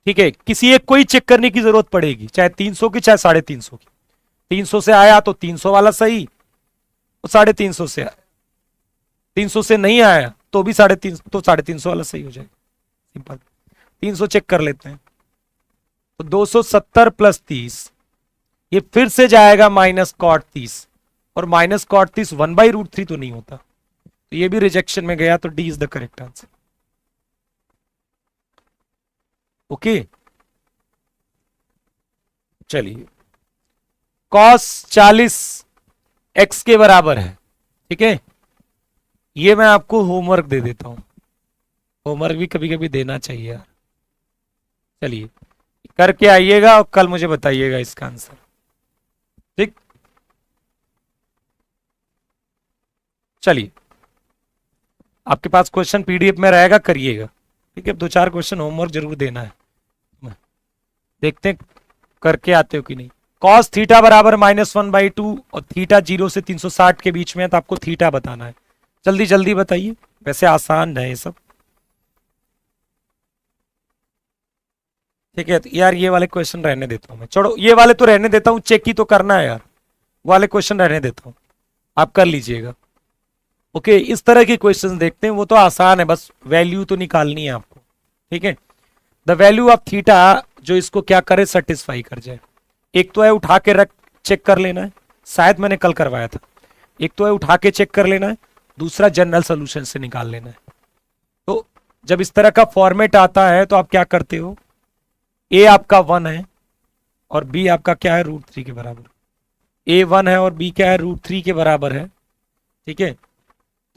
ठीक है, किसी एक को ही चेक करने की जरूरत पड़ेगी, चाहे 300 की चाहे 350 की। 300 से आया तो 300 वाला सही, और 350 से आया, 300 से नहीं आया तो भी 350, तो 350 वाला सही हो जाएगा, सिंपल। 300 चेक कर लेते हैं, तो 270 + 30, ये फिर से जाएगा -cot 30, और -cot 30 1/√3 तो नहीं होता, तो ये भी रिजेक्शन में गया, तो D is the correct answer. Okay, चलिए, cos 40 x के बराबर है, ठीक है। ये मैं आपको होमवर्क दे देता हूं, होमवर्क भी कभी कभी देना चाहिए यार। चलिए करके आइएगा और कल मुझे बताइएगा इसका आंसर, ठीक। चलिए, आपके पास क्वेश्चन पीडीएफ में रहेगा, करिएगा, ठीक है। 2-4 क्वेश्चन होमवर्क जरूर देना है, देखते हैं करके आते हो कि नहीं। cos थीटा बराबर -1/2, और थीटा 0 से 360 के बीच में है, तो आपको थीटा बताना है। जल्दी जल्दी बताइए, वैसे आसान है ये सब, ठीक है। तो यार ये वाले क्वेश्चन रहने देता हूं मैं, छोड़ो ये वाले तो रहने देता हूं, चेक ही तो करना है यार, वाले क्वेश्चन रहने देता हूं, आप कर लीजिएगा। ओके, इस तरह के क्वेश्चंस देखते हैं, वो तो आसान है, बस वैल्यू तो निकालनी है आपको। ठीक है, द वैल्यू ऑफ थीटा जो इसको क्या करे, सेटिस्फाई कर जाए। एक तो है उठा के रख चेक कर लेना है, शायद मैंने कल करवाया था। एक तो है उठा के चेक कर लेना है, दूसरा जनरल सोल्यूशन से निकाल लेना है। तो जब इस तरह का फॉर्मेट आता है तो आप क्या करते हो, ए आपका 1 है और बी आपका क्या है, √3 के बराबर। ए 1 है और बी क्या है, √3 के बराबर है। ठीक है,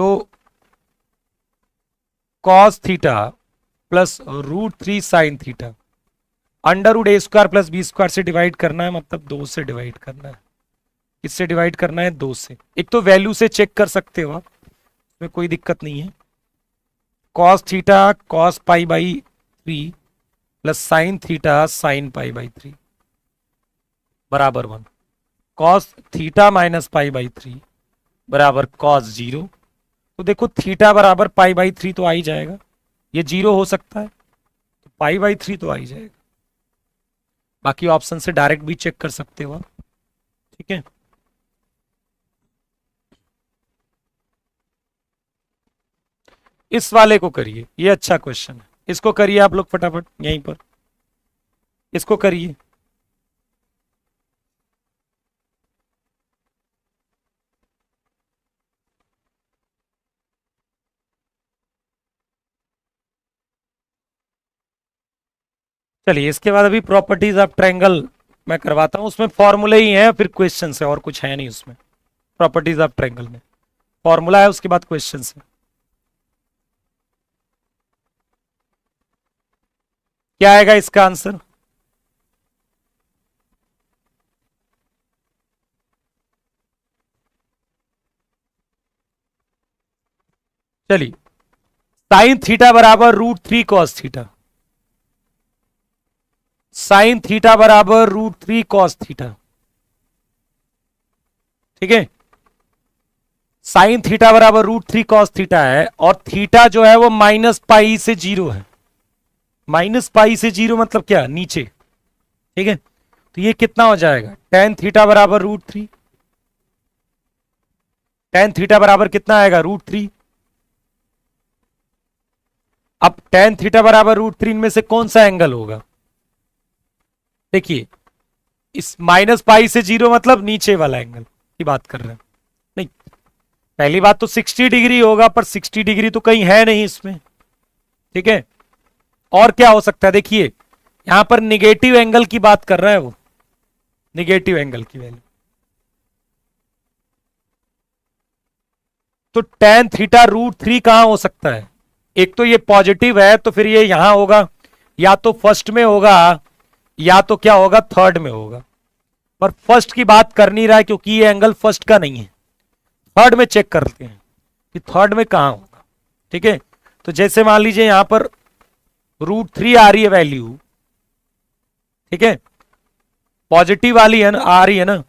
तो cos theta plus √3 sine theta, √a² plus b² से डिवाइड करना है, मतलब 2 से डिवाइड करना है। किससे डिवाइड करना है, 2 से। एक तो वैल्यू से चेक कर सकते हो आप, इसमें कोई दिक्कत नहीं है। Cos theta cos π/3 plus sine theta sine π/3 बराबर 1। कॉस थीटा माइनस π/3 बराबर कॉस 0। तो देखो थीटा बराबर π/3 तो आ ही जाएगा, ये 0 हो सकता है तो π/3 तो आ ही जाएगा। बाकी ऑप्शन से डायरेक्ट भी चेक कर सकते हो आप। ठीक है, इस वाले को करिए, ये अच्छा क्वेश्चन है, इसको करिए आप लोग फटाफट यहीं पर, इसको करिए। चलिए इसके बाद अभी प्रॉपर्टीज ऑफ ट्रायंगल मैं करवाता हूं, उसमें फॉर्मूले ही है, फिर क्वेश्चन है, और कुछ है नहीं उसमें। प्रॉपर्टीज ऑफ ट्रायंगल में फॉर्मूला है, उसके बाद क्वेश्चन है। क्या आएगा इसका आंसर, चलिए साइन थीटा बराबर √3 कॉस थीटा, साइन थीटा बराबर √3 कॉस थीटा। ठीक है, साइन थीटा बराबर √3 कॉस थीटा है, और थीटा जो है वो -π से 0 है। -π से 0 मतलब क्या, नीचे। ठीक है, तो ये कितना हो जाएगा, tan थीटा बराबर √3। tan थीटा बराबर कितना आएगा, √3। अब tan थीटा बराबर √3 इनमें से कौन सा एंगल होगा, देखिए इस -π से 0 मतलब नीचे वाला एंगल की बात कर रहे हैं। नहीं, पहली बात तो 60 डिग्री होगा, पर 60 डिग्री तो कहीं है नहीं इसमें। ठीक है, और क्या हो सकता है, देखिए यहां पर निगेटिव एंगल की बात कर रहा है वो, निगेटिव एंगल की वैल्यू। तो tan थीटा √3 कहां हो सकता है, एक तो ये पॉजिटिव है तो फिर ये यहां होगा, या तो फर्स्ट में होगा या तो क्या होगा, थर्ड में होगा। पर फर्स्ट की बात कर नहीं रहा है क्योंकि ये एंगल फर्स्ट का नहीं है, थर्ड में चेक करते हैं कि थर्ड में कहां होगा। ठीक है, तो जैसे मान लीजिए यहां पर √3 आ रही है वैल्यू, ठीक है, पॉजिटिव वाली है ना, आ रही है ना,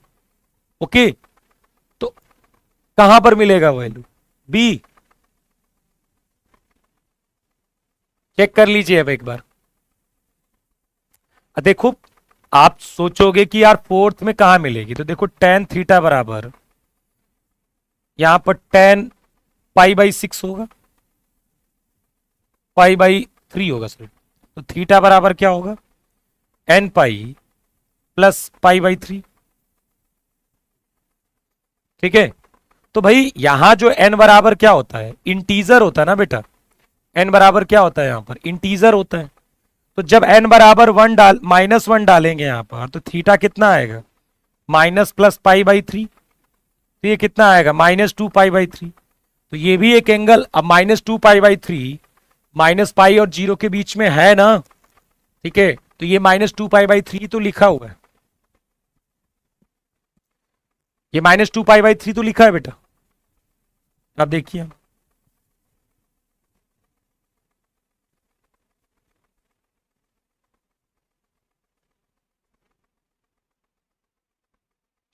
ओके, तो कहां पर मिलेगा वैल्यू, बी। चेक कर लीजिए अब एक बार। देखो आप सोचोगे कि यार फोर्थ में कहां मिलेगी, तो देखो tan थीटा बराबर यहां पर tan π/6 होगा, π/3 होगा सॉरी, तो थीटा बराबर क्या होगा, nπ प्लस π/3। ठीक है, तो भाई यहां जो n बराबर क्या होता है, इंटीजर होता है ना बेटा, n बराबर क्या होता है यहां पर, इंटीजर होता है। तो जब n बराबर -1 डालेंगे यहां पर, तो थीटा कितना आएगा, माइनस प्लस π/3, तो ये कितना आएगा, -2π/3। तो ये भी एक एंगल, अब -2π/3 -π और 0 के बीच में है ना। ठीक है, तो ये -2π/3 तो लिखा हुआ है, ये -2π/3 तो लिखा है बेटा। अब देखिए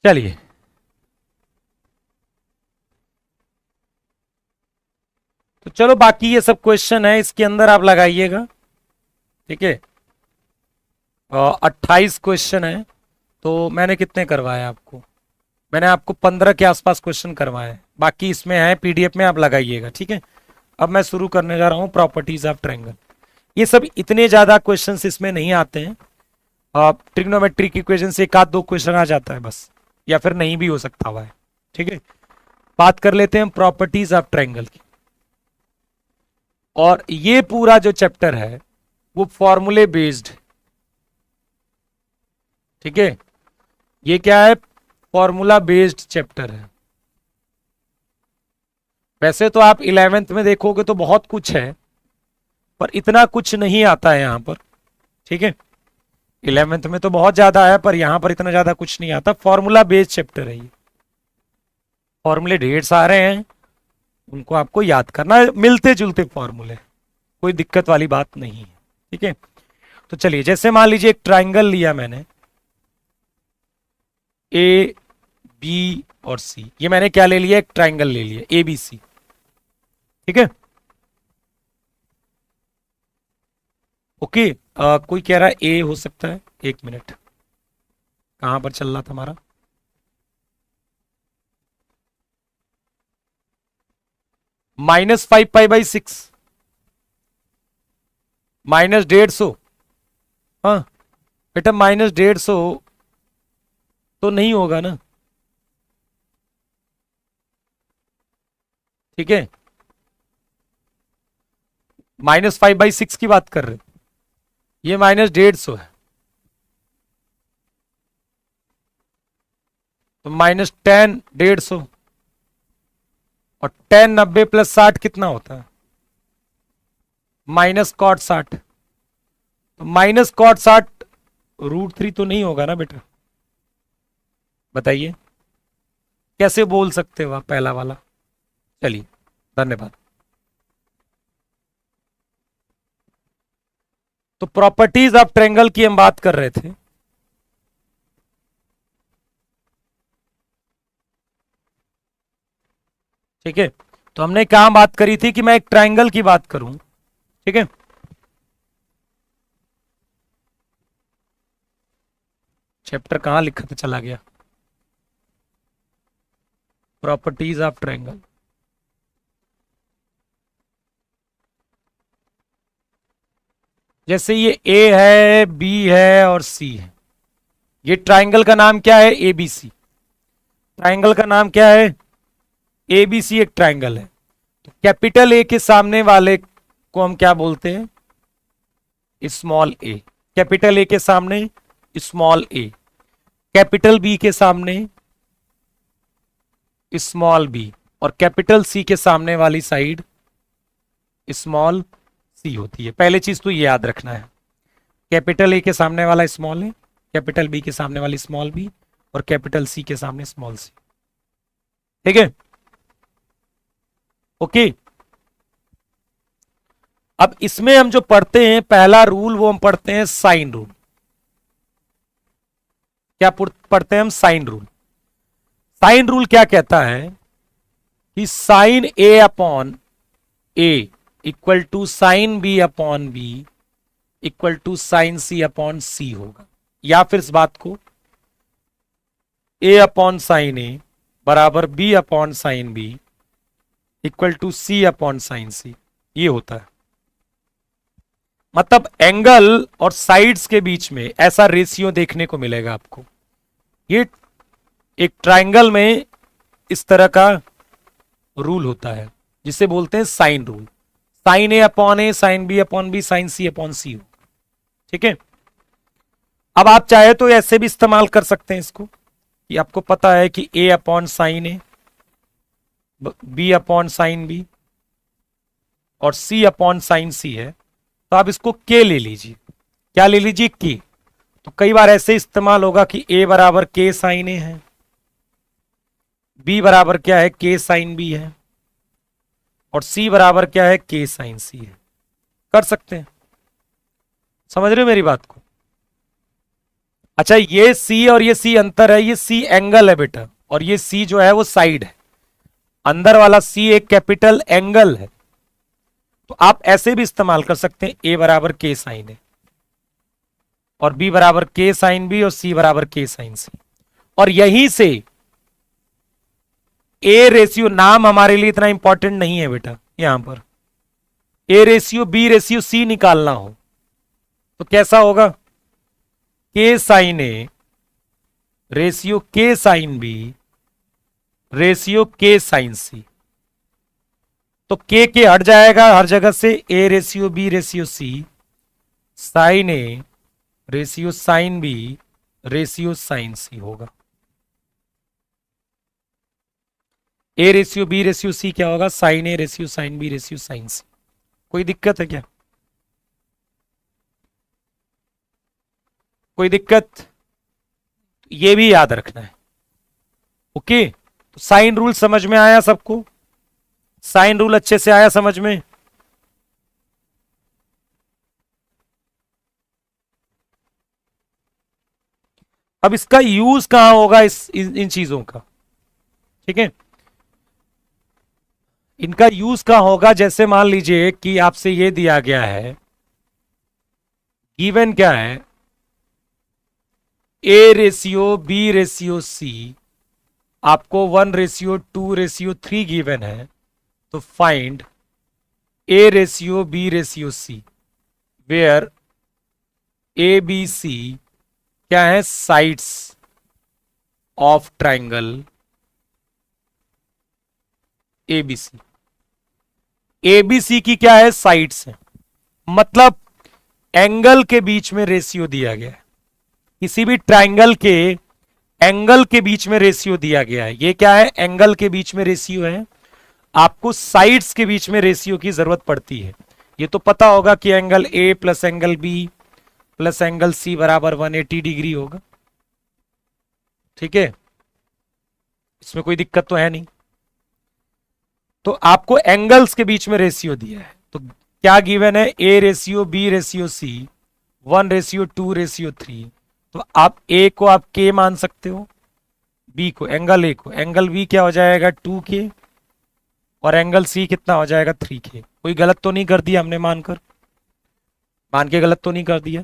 चलिए, तो चलो बाकी ये सब क्वेश्चन है इसके अंदर आप लगाइएगा। ठीक है, 28 क्वेश्चन है, तो मैंने कितने करवाए आपको, मैंने आपको 15 के आसपास क्वेश्चन करवाए हैं, बाकी इसमें है पीडीएफ में, आप लगाइएगा, ठीक है। अब मैं शुरू करने जा रहा हूं प्रॉपर्टीज ऑफ ट्रायंगल। ये सब इतने ज्यादा क्वेश्चंस इसमें नहीं आते हैं, ट्रिग्नोमेट्री की इक्वेशन से एक आध दो क्वेश्चन आ जाता है बस, या फिर नहीं भी हो सकता हुआ है, ठीक है। बात कर लेते हैं प्रॉपर्टीज ऑफ ट्रायंगल की। और ये पूरा जो चैप्टर है वो फॉर्मूले बेस्ड, ठीक है। ये क्या है, फॉर्मूला बेस्ड चैप्टर है। वैसे तो आप 11th में देखोगे तो बहुत कुछ है, पर इतना कुछ नहीं आता है यहां पर, ठीक है। 11th में तो बहुत ज्यादा है, पर यहां पर इतना ज्यादा कुछ नहीं आता। फॉर्मूला बेस्ड चैप्टर है ये, फॉर्मूले ढेर सारे हैं, उनको आपको याद करना है, मिलते जुलते फॉर्मूले, कोई दिक्कत वाली बात नहीं है, ठीक है। तो चलिए, जैसे मान लीजिए एक ट्राइंगल लिया मैंने, ए बी और सी, ये मैंने क्या ले लिया, एक ट्राइंगल ले लिया ए बी सी, ठीक है। ओके, कोई कह रहा है ए हो सकता है, एक मिनट, कहां पर चल रहा था हमारा, -5π/6, -150, हाँ बेटा, -150 तो नहीं होगा ना, ठीक है। -5/6 की बात कर रहे, ये -150 है, तो -10 150, और 10 90 + 60 कितना होता है, -cot 60, तो -cot 60 √3 तो नहीं होगा ना बेटा, बताइए कैसे बोल सकते हो आप पहला वाला। चलिए, धन्यवाद। तो प्रॉपर्टीज ऑफ ट्रायंगल की हम बात कर रहे थे, ठीक है। तो हमने कहां बात करी थी कि मैं एक ट्रायंगल की बात करूं, ठीक है। चैप्टर कहां लिखा था, चला गया, प्रॉपर्टीज ऑफ ट्रायंगल। जैसे ये ए है, बी है और सी है, ये ट्रायंगल का नाम क्या है, एबीसी। ट्रायंगल का नाम क्या है, एबीसी, एक ट्रायंगल है। तो कैपिटल ए के सामने वाले को हम क्या बोलते हैं, स्मॉल ए। कैपिटल ए के सामने स्मॉल ए, कैपिटल बी के सामने स्मॉल बी, और कैपिटल सी के सामने वाली साइड स्मॉल सी होती है। पहले चीज तो ये याद रखना है, कैपिटल ए के सामने वाला स्मॉल ए, कैपिटल बी के सामने वाली स्मॉल बी, और कैपिटल सी के सामने स्मॉल सी, ठीक है। ओके, अब इसमें हम जो पढ़ते हैं पहला रूल, वो हम पढ़ते हैं साइन रूल। क्या पढ़ते हैं हम, साइन रूल। साइन रूल क्या कहता है कि sine A upon A equal to sine B upon B equal to sine C upon C होगा, या फिर इस बात को ए अपॉन साइन ए बराबर B upon sine B equal to C upon sine C, ये होता है। मतलब एंगल और साइड्स के बीच में ऐसा रेशियो देखने को मिलेगा आपको। ये एक ट्रायंगल में इस तरह का रूल होता है जिसे बोलते हैं sine rule. Sine A upon A, sine B upon B, sine C upon C हो, ठीक है। अब आप चाहे तो ऐसे भी इस्तेमाल कर सकते हैं इसको, कि आपको पता है कि ए अपॉन साइन ए, बी अपॉन साइन बी और सी अपॉन साइन सी है, तो आप इसको के ले लीजिए। क्या ले लीजिए, के। तो कई बार ऐसे इस्तेमाल होगा कि ए बराबर के साइन ए है, बी बराबर क्या है, के साइन बी है, और सी बराबर क्या है, के साइन सी है। कर सकते हैं, समझ रहे हो मेरी बात को। अच्छा, ये सी और ये सी अंतर है, ये सी एंगल है बेटा, और ये सी जो है वो साइड है। अंदर वाला सी एक कैपिटल एंगल है, तो आप ऐसे भी इस्तेमाल कर सकते हैं, ए बराबर के साइन ए और बी बराबर के साइन बी और सी बराबर के साइन सी। और यहीं से ए रेशियो, नाम हमारे लिए इतना इंपॉर्टेंट नहीं है बेटा, यहां पर A ratio B ratio C निकालना हो तो कैसा होगा, K sine A ratio K sine B ratio K sine C. तो के हट जाएगा हर जगह से, A ratio B ratio C sine A ratio sine B ratio sine C होगा। A ratio B ratio C क्या होगा, sine A ratio sine B ratio sine C. कोई दिक्कत है क्या, कोई दिक्कत, ये भी याद रखना है। ओके, तो साइन रूल समझ में आया सबको, साइन रूल अच्छे से आया समझ में। अब इसका यूज कहां होगा, इन चीजों का, ठीक है, इनका यूज कहां होगा। जैसे मान लीजिए कि आपसे ये दिया गया है, गिवन क्या है, A ratio B ratio C, आपको 1:2:3 गिवन है, तो find A ratio B ratio C where A B C क्या है, sides of triangle ABC. ABC की क्या है, साइड्स है, मतलब एंगल के बीच में रेशियो दिया गया है, किसी भी ट्राइंगल के एंगल के बीच में रेशियो दिया गया है। ये क्या है, एंगल के बीच में रेशियो है, आपको साइड्स के बीच में रेशियो की जरूरत पड़ती है। ये तो पता होगा कि angle A plus angle B plus angle C बराबर 180 डिग्री होगा, ठीक है, इसमें कोई दिक्कत तो है नहीं। तो आपको एंगल्स के बीच में रेशियो दिया है, तो क्या गिवन है, A ratio B ratio C 1:2:3। तो आप ए को आप के मान सकते हो, बी को एंगल ए को, एंगल बी क्या हो जाएगा 2K और एंगल सी कितना हो जाएगा 3K। कोई गलत तो नहीं कर दिया हमने, मान के गलत तो नहीं कर दिया।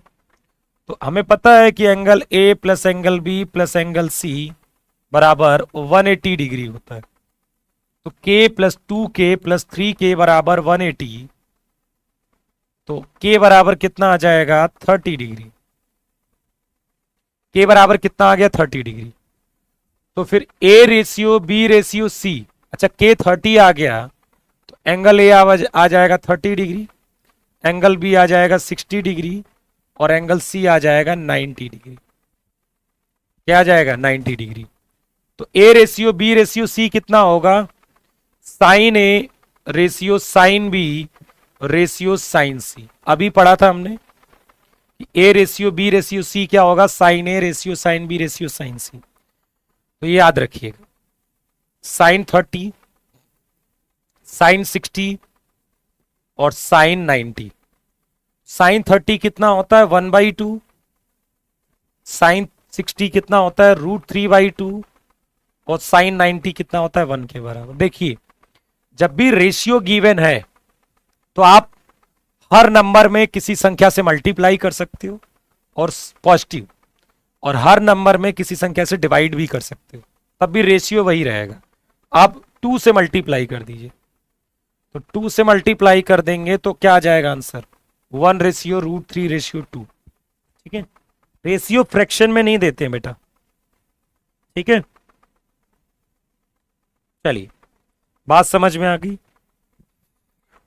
तो हमें पता है कि angle A plus angle B plus angle C बराबर 180 डिग्री होता है। तो k plus 2K plus 3K बराबर 180, तो k बराबर कितना आ जाएगा 30 डिग्री। k बराबर कितना आ गया 30 डिग्री। तो फिर a ratio b ratio c, अच्छा k 30 आ गया, तो एंगल a आ जाएगा 30 डिग्री, एंगल b आ जाएगा 60 डिग्री और एंगल c आ जाएगा 90 डिग्री। क्या आ जाएगा 90 डिग्री। तो a ratio b ratio c कितना होगा, sine A ratio sine B ratio sine C. अभी पढ़ा था हमने कि A ratio B ratio C क्या होगा, sine A ratio sine B ratio sine C. तो ये याद रखिएगा, साइन 30 साइन 60 और साइन 90। साइन 30 कितना होता है 1/2, साइन 60 कितना होता है √3/2 और साइन 90 कितना होता है 1 के बराबर। देखिए जब भी रेशियो गिवन है तो आप हर नंबर में किसी संख्या से मल्टीप्लाई कर सकते हो और पॉजिटिव, और हर नंबर में किसी संख्या से डिवाइड भी कर सकते हो, तब भी रेशियो वही रहेगा। आप 2 से मल्टीप्लाई कर दीजिए, तो 2 से मल्टीप्लाई कर देंगे तो क्या आ जाएगा आंसर 1:√3:2। ठीक है, रेशियो फ्रैक्शन में नहीं देते हैं बेटा, ठीक है। चलिए बात समझ में आ गई।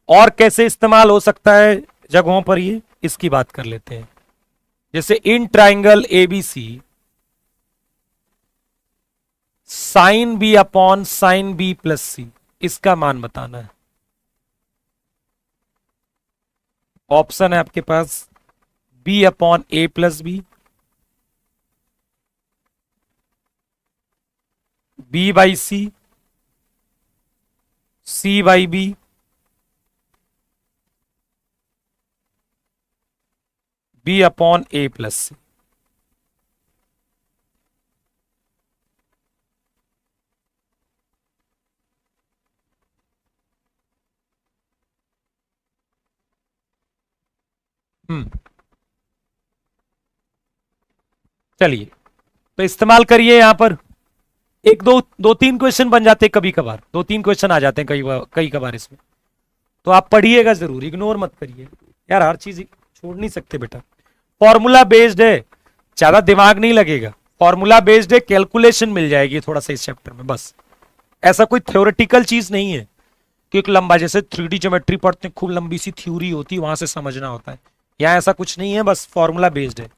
और कैसे इस्तेमाल हो सकता है जगहों पर, ये इसकी बात कर लेते हैं। जैसे in triangle ABC sine B upon sine B plus C, इसका मान बताना है। ऑप्शन है आपके पास B upon A plus B, B by C, C by B, B upon A plus C. चलिए तो इस्तेमाल करिए यहां पर। एक दो दो तीन क्वेश्चन बन जाते हैं कभी कभार, 2-3 क्वेश्चन आ जाते हैं कई कभार इसमें, तो आप पढ़िएगा जरूर, इग्नोर मत करिए यार, हर चीज छोड़ नहीं सकते बेटा। फॉर्मूला बेस्ड है, ज्यादा दिमाग नहीं लगेगा, फॉर्मूला बेस्ड है, कैलकुलेशन मिल जाएगी थोड़ा सा इस चैप्टर में बस। ऐसा कोई थ्योरेटिकल चीज नहीं है कि एक लंबा, जैसे 3D ज्योमेट्री पढ़ते हैं खूब लंबी सी थ्योरी होती है वहां से समझना होता है, यहाँ ऐसा कुछ नहीं है, बस फॉर्मूला बेस्ड है।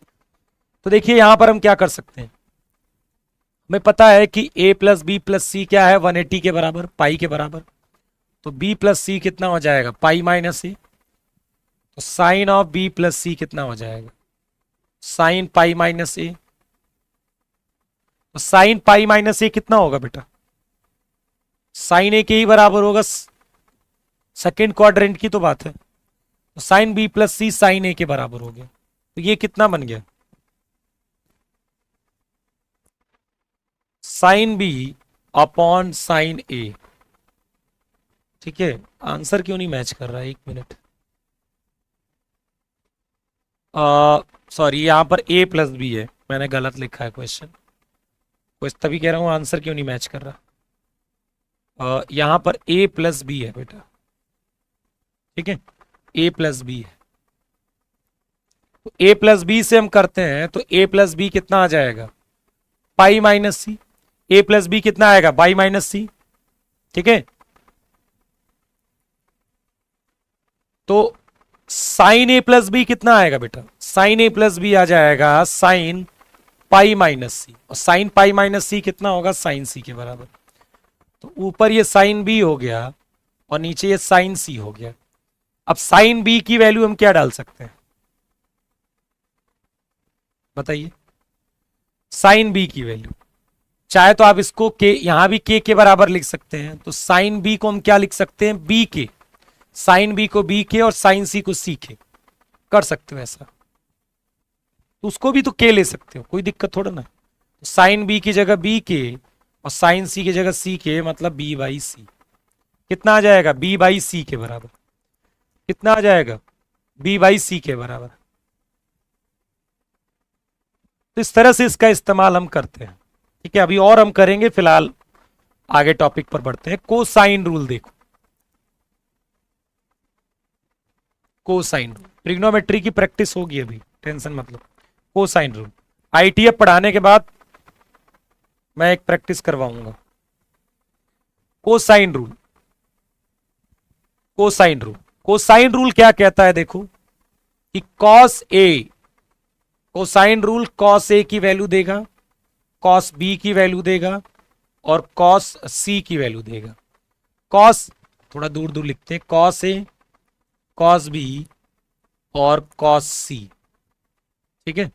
तो देखिए यहां पर हम क्या कर सकते हैं, हमें पता है कि a प्लस बी प्लस सी क्या है, 180 के बराबर, पाई के बराबर। तो b प्लस सी कितना हो जाएगा, पाई माइनस ए। तो sign of b plus C कितना हो जाएगा, साइन पाई माइनस ए। तो साइन पाई माइनस ए कितना होगा बेटा, साइन ए के ही बराबर होगा, सेकेंड क्वाड्रेंट की तो बात है। तो साइन बी प्लस सी साइन ए के बराबर हो गया, तो ये कितना बन गया, साइन बी अपॉन साइन ए। ठीक है, आंसर क्यों नहीं मैच कर रहा है, 1 मिनट, सॉरी यहां पर a प्लस बी है, मैंने गलत लिखा है क्वेश्चन, तभी कह रहा हूं आंसर क्यों नहीं मैच कर रहा। यहां पर a प्लस बी है बेटा, ठीक है, a प्लस बी है। तो a प्लस बी से हम करते हैं तो a प्लस बी कितना आ जाएगा, pi minus C. a plus B कितना आएगा, बाई माइनस सी। ठीक है, तो साइन ए प्लस बी कितना आएगा बेटा, साइन ए प्लस बी आ जाएगा साइन पाई माइनस सी, और साइन पाई माइनस सी कितना होगा, साइन सी के बराबर। तो ऊपर ये साइन बी हो गया और नीचे ये साइन सी हो गया। अब साइन बी की वैल्यू हम क्या डाल सकते हैं, बताइए, साइन बी की वैल्यू चाहे तो आप इसको के, यहां भी के बराबर लिख सकते हैं। तो साइन बी को हम क्या लिख सकते हैं, बी के, साइन बी को बी के और साइन सी को सी के, कर सकते हो ऐसा। तो उसको भी तो के ले सकते हो, कोई दिक्कत थोड़ा ना। तो साइन बी की जगह बी के और साइन सी की जगह सी के, मतलब बी बाई सी कितना आ जाएगा, बी बाई सी के बराबर। कितना आ जाएगा, बी बाई सी के बराबर। तो इस तरह से इसका इस्तेमाल हम करते हैं। ठीक है, अभी और हम करेंगे, फिलहाल आगे टॉपिक पर बढ़ते हैं। कोसाइन रूल देखो, कोसाइन रूल, ट्रिग्नोमेट्री की प्रैक्टिस होगी अभी, टेंशन मतलब। कोसाइन रूल आईटीएफ पढ़ाने के बाद मैं एक प्रैक्टिस करवाऊंगा। Cosine rule, cosine rule, cosine rule क्या कहता है देखो, कि cos A, cosine rule cos A की वैल्यू देगा, कॉस बी की वैल्यू देगा और कॉस सी की वैल्यू देगा। कॉस थोड़ा दूर दूर लिखते हैं, कॉस ए, कॉस बी और कॉस सी। ठीक है,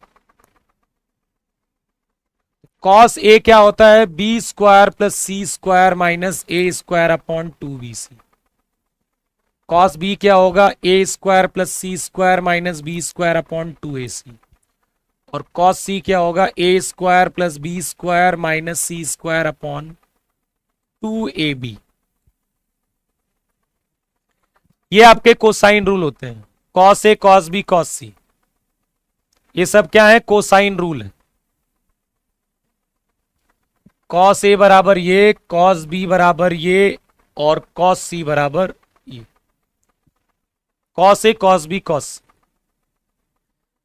कॉस ए क्या होता है, B square plus C square minus A square upon 2bc। Cos B क्या होगा, A square plus C square minus B square upon 2ac। और कॉस सी क्या होगा, A square plus B square minus C square upon 2ab। ये आपके cosine rule होते हैं, cos A, cos B, cos C, ये सब क्या है, कोसाइन रूल है। कॉस ए बराबर ये, कॉस बी बराबर ये और कॉस सी बराबर ये, cos A, cos B, cos.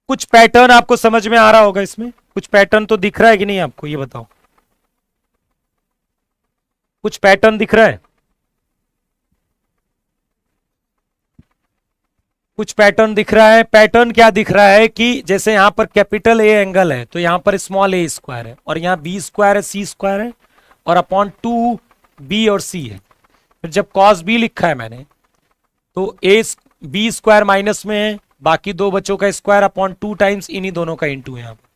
कुछ पैटर्न आपको समझ में आ रहा होगा इसमें, कुछ पैटर्न तो दिख रहा है कि नहीं आपको, ये बताओ, कुछ पैटर्न दिख रहा है, कुछ पैटर्न दिख रहा है। पैटर्न क्या दिख रहा है कि जैसे यहां पर कैपिटल ए एंगल है तो यहां पर स्मॉल ए स्क्वायर है, और यहां बी स्क्वायर है, सी स्क्वायर है और अपॉन 2b और c है। फिर जब कॉस बी लिखा है मैंने तो ए बी स्क्वायर माइनस में है, बाकी दो बच्चों का स्क्वायर अपॉन 2 टाइम्स इन्हीं दोनों का इंटू है। यहाँ पर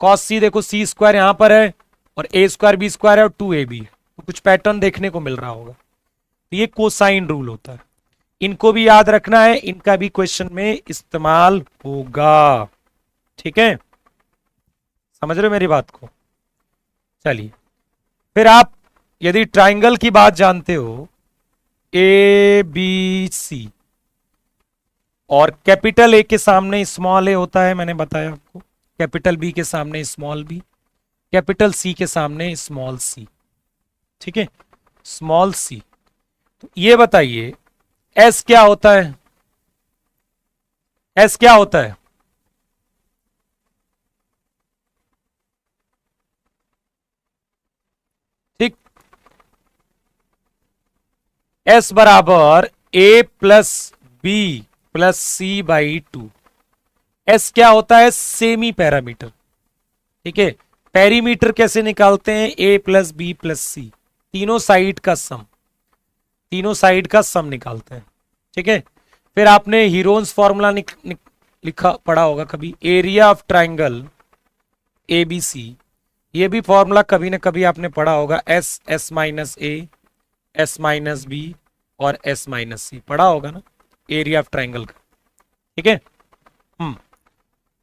कॉस सी देखो, सी स्क्वायर यहां पर है और ए स्क्वायर बी स्क्वायर है और 2ab है, तो कुछ पैटर्न देखने को मिल रहा होगा। तो ये कोसाइन रूल होता है, इनको भी याद रखना है, इनका भी क्वेश्चन में इस्तेमाल होगा। ठीक है, समझ रहे हो मेरी बात को। चलिए, फिर आप यदि ट्राइंगल की बात जानते हो, ए बी सी, और कैपिटल ए के सामने स्मॉल ए होता है, मैंने बताया आपको, कैपिटल बी के सामने स्मॉल बी, कैपिटल सी के सामने स्मॉल सी, ठीक है, स्मॉल सी। तो ये बताइए एस क्या होता है, एस क्या होता है? ठीक, एस बराबर A plus B plus C by two. S क्या होता है? Semi parameter. ठीक है, पेरीमीटर कैसे निकालते हैं? A plus B plus C, तीनों साइड का सम, तीनों साइड का सम निकालते हैं। ठीक है, फिर आपने हीरोन्स फॉर्मूला लिखा पढ़ा होगा कभी, एरिया ऑफ ट्राइंगल एबीसी। ये भी फॉर्मूला कभी ना कभी आपने पढ़ा होगा, एस, एस माइनस ए, एस माइनस बी और एस माइनस सी, पढ़ा होगा ना एरिया ऑफ ट्राइंगल का। ठीक है,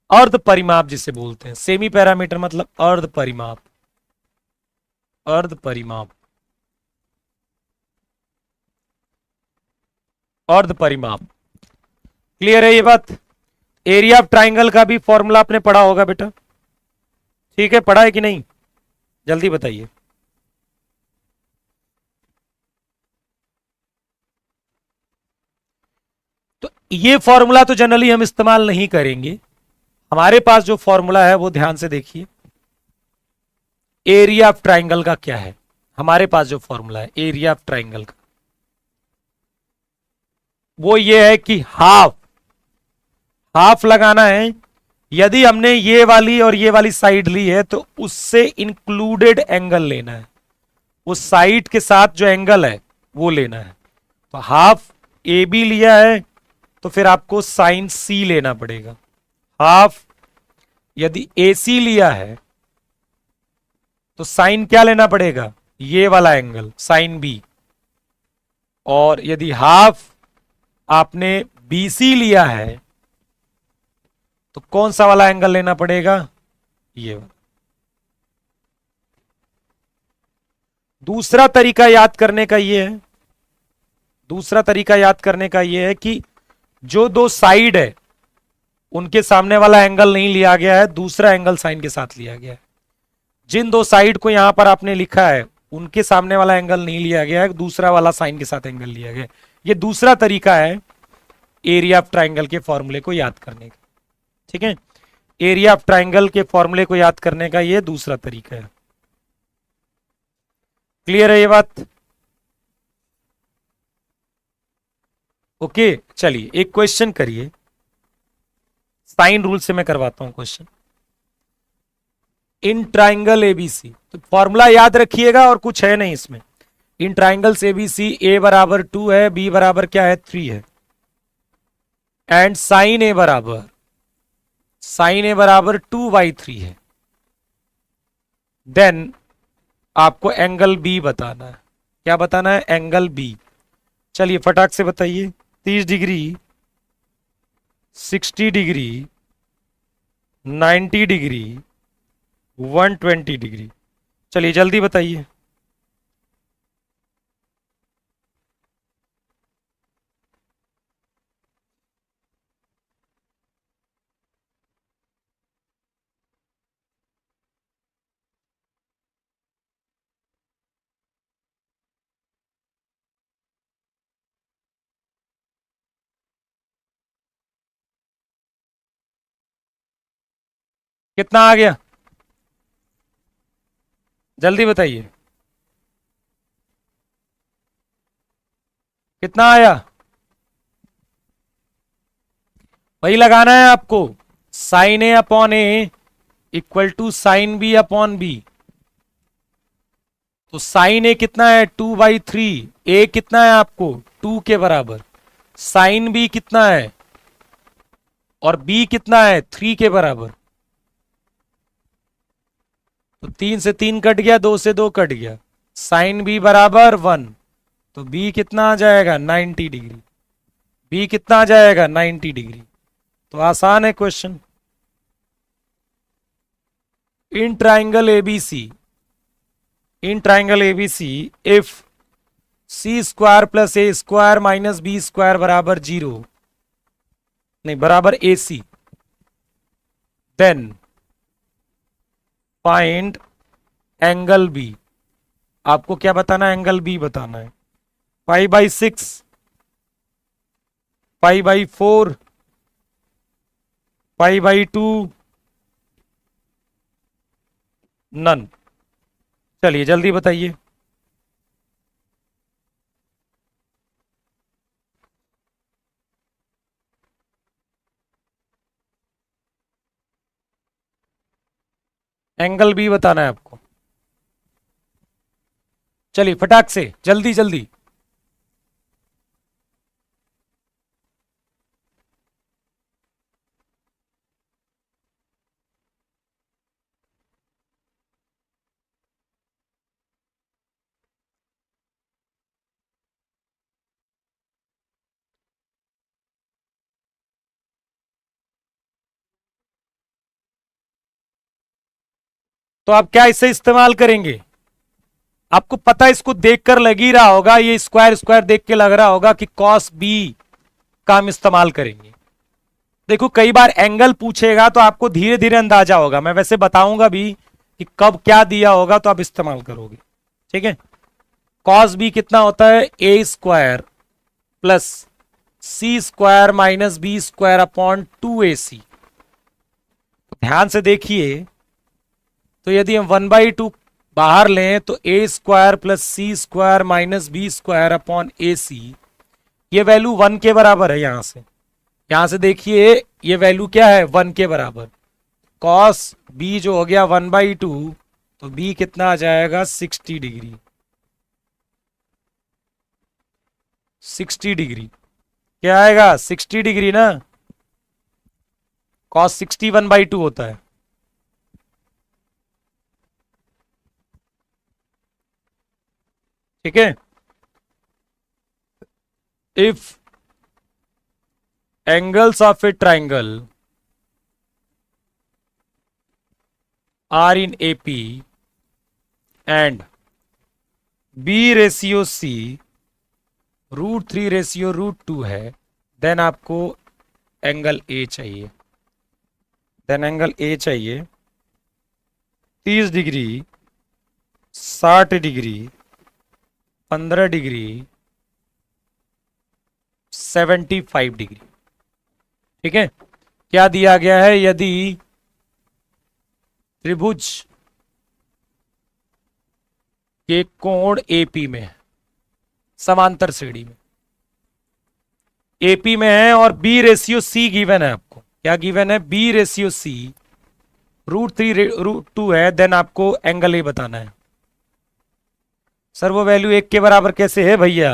अर्ध परिमाप जिसे बोलते हैं, सेमी पैरामीटर मतलब अर्ध परिमाप, अर्ध परिमाप, अर्ध परिमाप। क्लियर है ये बात? एरिया ऑफ ट्राइंगल का भी फॉर्मूला आपने पढ़ा होगा बेटा, ठीक है, पढ़ा है कि नहीं? जल्दी बताइए। तो ये फॉर्मूला तो जनरली हम इस्तेमाल नहीं करेंगे, हमारे पास जो फॉर्मूला है वो ध्यान से देखिए। एरिया ऑफ ट्राइंगल का क्या है? हमारे पास जो फॉर्मूला है एरिया ऑफ ट्राइंगल का, वो ये है कि हाफ, हाफ लगाना है। यदि हमने ये वाली और ये वाली साइड ली है तो उससे इंक्लूडेड एंगल लेना है, उस साइड के साथ जो एंगल है वो लेना है। तो हाफ ए बी लिया है तो फिर आपको साइन सी लेना पड़ेगा। हाफ यदि ए सी लिया है तो साइन क्या लेना पड़ेगा? ये वाला एंगल साइन बी। और यदि हाफ आपने बी सी लिया है तो कौन सा वाला एंगल लेना पड़ेगा? ये वाला। दूसरा तरीका याद करने का ये है, दूसरा तरीका याद करने का ये है कि जो दो साइड है उनके सामने वाला एंगल नहीं लिया गया है, दूसरा एंगल साइन के साथ लिया गया है। जिन दो साइड को यहां पर आपने लिखा है उनके सामने वाला एंगल नहीं लिया गया है, दूसरा वाला साइन के साथ एंगल लिया गया है। ये दूसरा तरीका है एरिया ऑफ ट्राइंगल के फॉर्मूले को याद करने का। ठीक है, एरिया ऑफ ट्राइंगल के फॉर्मूले को याद करने का ये दूसरा तरीका है। क्लियर है ये बात? ओके, चलिए एक क्वेश्चन करिए, साइन रूल से मैं करवाता हूं क्वेश्चन। इन ट्राइंगल एबीसी, तो फॉर्मूला याद रखिएगा और कुछ है नहीं इसमें। इन ट्राइंगल्स एबीसी ए बराबर 2 है, बी बराबर क्या है? 3 है, एंड साइन ए बराबर, साइन ए बराबर 2/3 है। देन आपको एंगल बी बताना है। क्या बताना है? Angle B. चलिए फटाक से बताइए। 30 डिग्री, 60 डिग्री, 90 डिग्री, 120 डिग्री। चलिए जल्दी बताइए। कितना आ गया? जल्दी बताइए, कितना आया? वही लगाना है आपको, sine A upon A equal to sine B upon B. तो साइन ए कितना है? 2/3। ए कितना है आपको? 2 के बराबर। साइन बी कितना है? और बी कितना है? 3 के बराबर। तो 3 से 3 कट गया, 2 से 2 कट गया, साइन बी बराबर 1। तो बी कितना आ जाएगा? 90 डिग्री। बी कितना आ जाएगा? 90 डिग्री। तो आसान है question. In triangle ABC, in triangle ABC if C square plus A square minus B square बराबर 0, नहीं बराबर A C, then find angle B. आपको क्या बताना है? एंगल बी बताना है। 5/6, 5/4, 5/2, नन। चलिए जल्दी बताइए। एंगल बी बताना है आपको। चलिए फटाक से, जल्दी जल्दी। तो आप क्या इसे इस्तेमाल करेंगे? आपको पता है, इसको देखकर लग ही रहा होगा, ये स्क्वायर स्क्वायर देख के लग रहा होगा कि कॉस बी का हम इस्तेमाल करेंगे। देखो कई बार एंगल पूछेगा तो आपको धीरे धीरे अंदाजा होगा, मैं वैसे बताऊंगा भी कि कब क्या दिया होगा तो आप इस्तेमाल करोगे। ठीक है, कॉस बी कितना होता है? A square plus C square minus B square upon 2ac। ध्यान से देखिए, तो यदि हम 1/2 बाहर लें तो A square plus C square minus B square upon A C, ये वैल्यू 1 के बराबर है। यहां से देखिए ये वैल्यू क्या है? 1 के बराबर। कॉस बी जो हो गया 1/2, तो बी कितना आ जाएगा? 60 डिग्री। 60 डिग्री क्या आएगा? 60 डिग्री ना। कॉस 60 1/2 होता है। ठीक है, if angles of a triangle are in AP and B ratio C √3/√2 है, देन आपको एंगल A चाहिए। देन एंगल A चाहिए 30 डिग्री, 60 डिग्री, 15 डिग्री, 75 डिग्री। ठीक है, क्या दिया गया है? यदि त्रिभुज के कोण एपी में है, समांतर श्रेणी में एपी में है, और बी रेशियो सी गिवन है आपको। क्या गिवन है? बी रेशियो सी √3/√2 है, देन आपको एंगल ए बताना है। सर वो वैल्यू 1 के बराबर कैसे है भैया?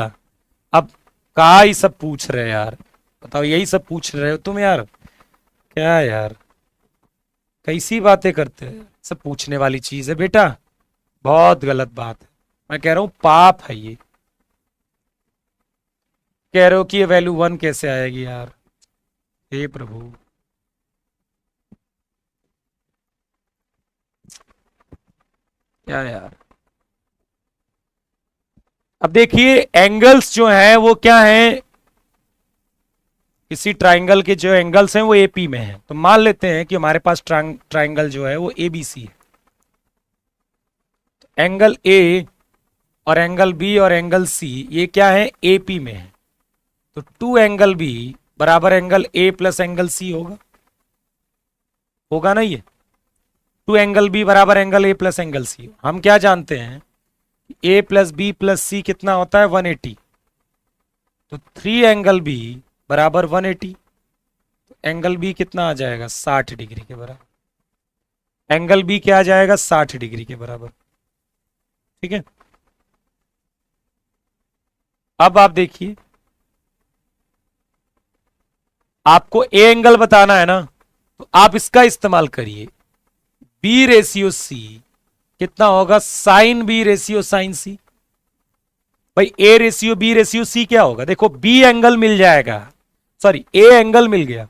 अब कहा ही सब पूछ रहे हैं यार, बताओ, यही सब पूछ रहे हो तुम यार? क्या यार, कैसी बातें करते हैं? सब पूछने वाली चीज है बेटा, बहुत गलत बात है। मैं कह रहा हूं पाप है ये। कह रहे हो कि ये वैल्यू 1 कैसे आएगी यार? हे प्रभु, क्या यार। अब देखिए एंगल्स जो हैं वो क्या हैं? किसी ट्राइंगल के जो एंगल्स हैं वो एपी में हैं। तो मान लेते हैं कि हमारे पास ट्राइंगल जो है वो एबीसी है। तो एंगल ए और एंगल बी और एंगल सी ये क्या है? एपी में है। तो 2 एंगल बी बराबर angle A plus angle C होगा। होगा ना ये? 2 एंगल बी बराबर angle A plus angle C. हम क्या जानते हैं? A plus B plus C कितना होता है? 180। तो 3 एंगल बी बराबर 180। तो एंगल बी कितना आ जाएगा? 60 डिग्री के बराबर। एंगल बी क्या आ जाएगा? 60 डिग्री के बराबर। ठीक है, अब आप देखिए, आपको ए एंगल बताना है ना, तो आप इसका इस्तेमाल करिए। बी रेशियो सी कितना होगा? Sine B ratio sine C. भाई A ratio B ratio C क्या होगा? देखो बी एंगल मिल जाएगा, सॉरी ए एंगल मिल गया,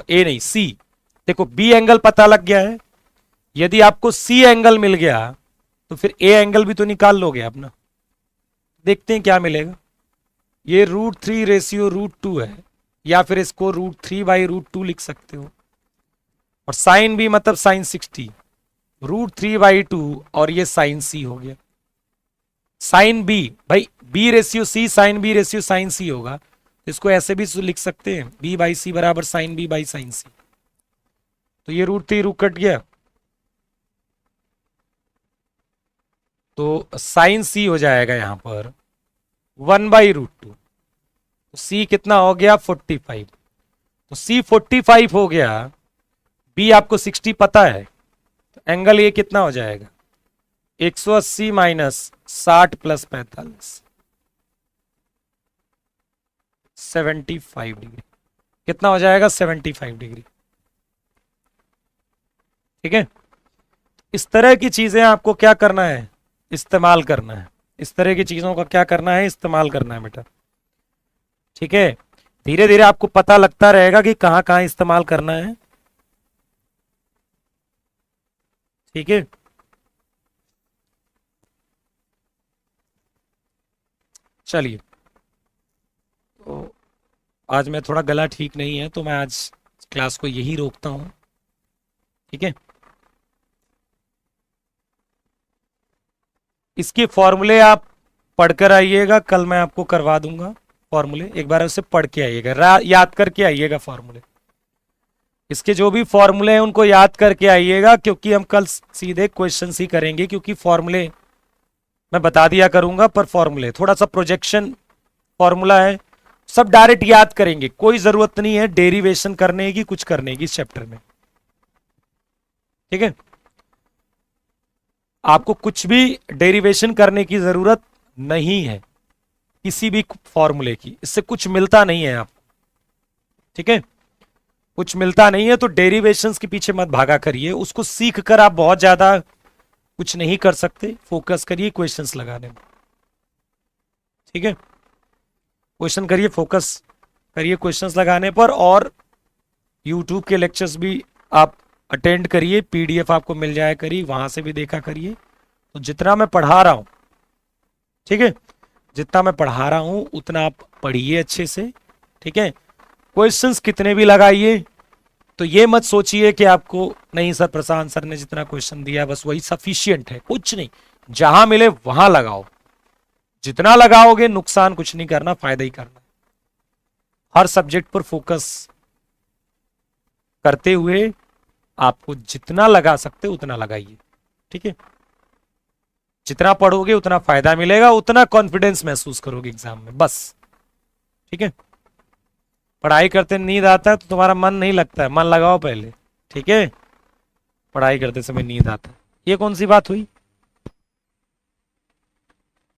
ए नहीं सी। देखो बी एंगल पता लग गया है, यदि आपको सी एंगल मिल गया तो फिर ए एंगल भी तो निकाल लोगे आप ना। देखते हैं क्या मिलेगा। ये √3/√2 है, या फिर इसको √3/√2 लिख सकते हो। और साइन भी मतलब साइन 60, √3/2 और ये साइन सी हो गया। साइन बी, भाई B ratio C sine B ratio sine C होगा, इसको ऐसे भी लिख सकते हैं b/c बराबर sine B by sine C. तो ये √3 कट गया, तो साइन सी हो जाएगा यहां पर 1/√2। तो सी कितना हो गया 45, तो सी 45 हो गया, बी आपको 60 पता है, तो एंगल ये कितना हो जाएगा 180 माइनस 60 प्लस 45, 75 डिग्री। कितना हो जाएगा 75 डिग्री। ठीक है, इस तरह की चीजें आपको क्या करना है, इस्तेमाल करना है। इस तरह की चीजों का क्या करना है, इस्तेमाल करना है बेटा। ठीक है, धीरे धीरे आपको पता लगता रहेगा कि कहां कहां इस्तेमाल करना है। ठीक है, चलिए, तो आज मैं थोड़ा गला ठीक नहीं है, तो मैं आज क्लास को यही रोकता हूं। ठीक है, इसके फॉर्मूले आप पढ़कर आइएगा, कल मैं आपको करवा दूंगा फॉर्मूले, एक बार उसे पढ़ के आइएगा, याद करके आइएगा फॉर्मूले। इसके जो भी फॉर्मूले हैं उनको याद करके आइएगा, क्योंकि हम कल सीधे क्वेश्चन ही करेंगे, क्योंकि फॉर्मूले मैं बता दिया करूंगा, पर फॉर्मूले थोड़ा सा प्रोजेक्शन फॉर्मूला है, सब डायरेक्ट याद करेंगे, कोई जरूरत नहीं है डेरिवेशन करने की, कुछ करने की इस चैप्टर में। ठीक है, आपको कुछ भी डेरिवेशन करने की जरूरत नहीं है किसी भी फॉर्मूले की, इससे कुछ मिलता नहीं है आपको। ठीक है, कुछ मिलता नहीं है, तो डेरिवेशंस के पीछे मत भागा करिए, उसको सीख कर आप बहुत ज्यादा कुछ नहीं कर सकते, फोकस करिए क्वेश्चंस लगाने में। ठीक है, क्वेश्चन करिए, फोकस करिए क्वेश्चंस लगाने पर, और यूट्यूब के लेक्चर्स भी आप अटेंड करिए, पीडीएफ आपको मिल जाए करिए, वहां से भी देखा करिए। तो जितना मैं पढ़ा रहा हूं, ठीक है, जितना मैं पढ़ा रहा हूं उतना आप पढ़िए अच्छे से। ठीक है, क्वेश्चंस कितने भी लगाइए, तो ये मत सोचिए कि आपको नहीं सर प्रशांत सर ने जितना क्वेश्चन दिया बस वही सफिशियंट है, कुछ नहीं, जहां मिले वहां लगाओ, जितना लगाओगे नुकसान कुछ नहीं करना, फायदा ही करना। हर सब्जेक्ट पर फोकस करते हुए आपको जितना लगा सकते उतना लगाइए। ठीक है, जितना पढ़ोगे उतना फायदा मिलेगा, उतना कॉन्फिडेंस महसूस करोगे एग्जाम में, बस। ठीक है, पढ़ाई करते नींद आता है तो तुम्हारा मन नहीं लगता है, मन लगाओ पहले। ठीक है, पढ़ाई करते समय नींद आता है, ये कौन सी बात हुई।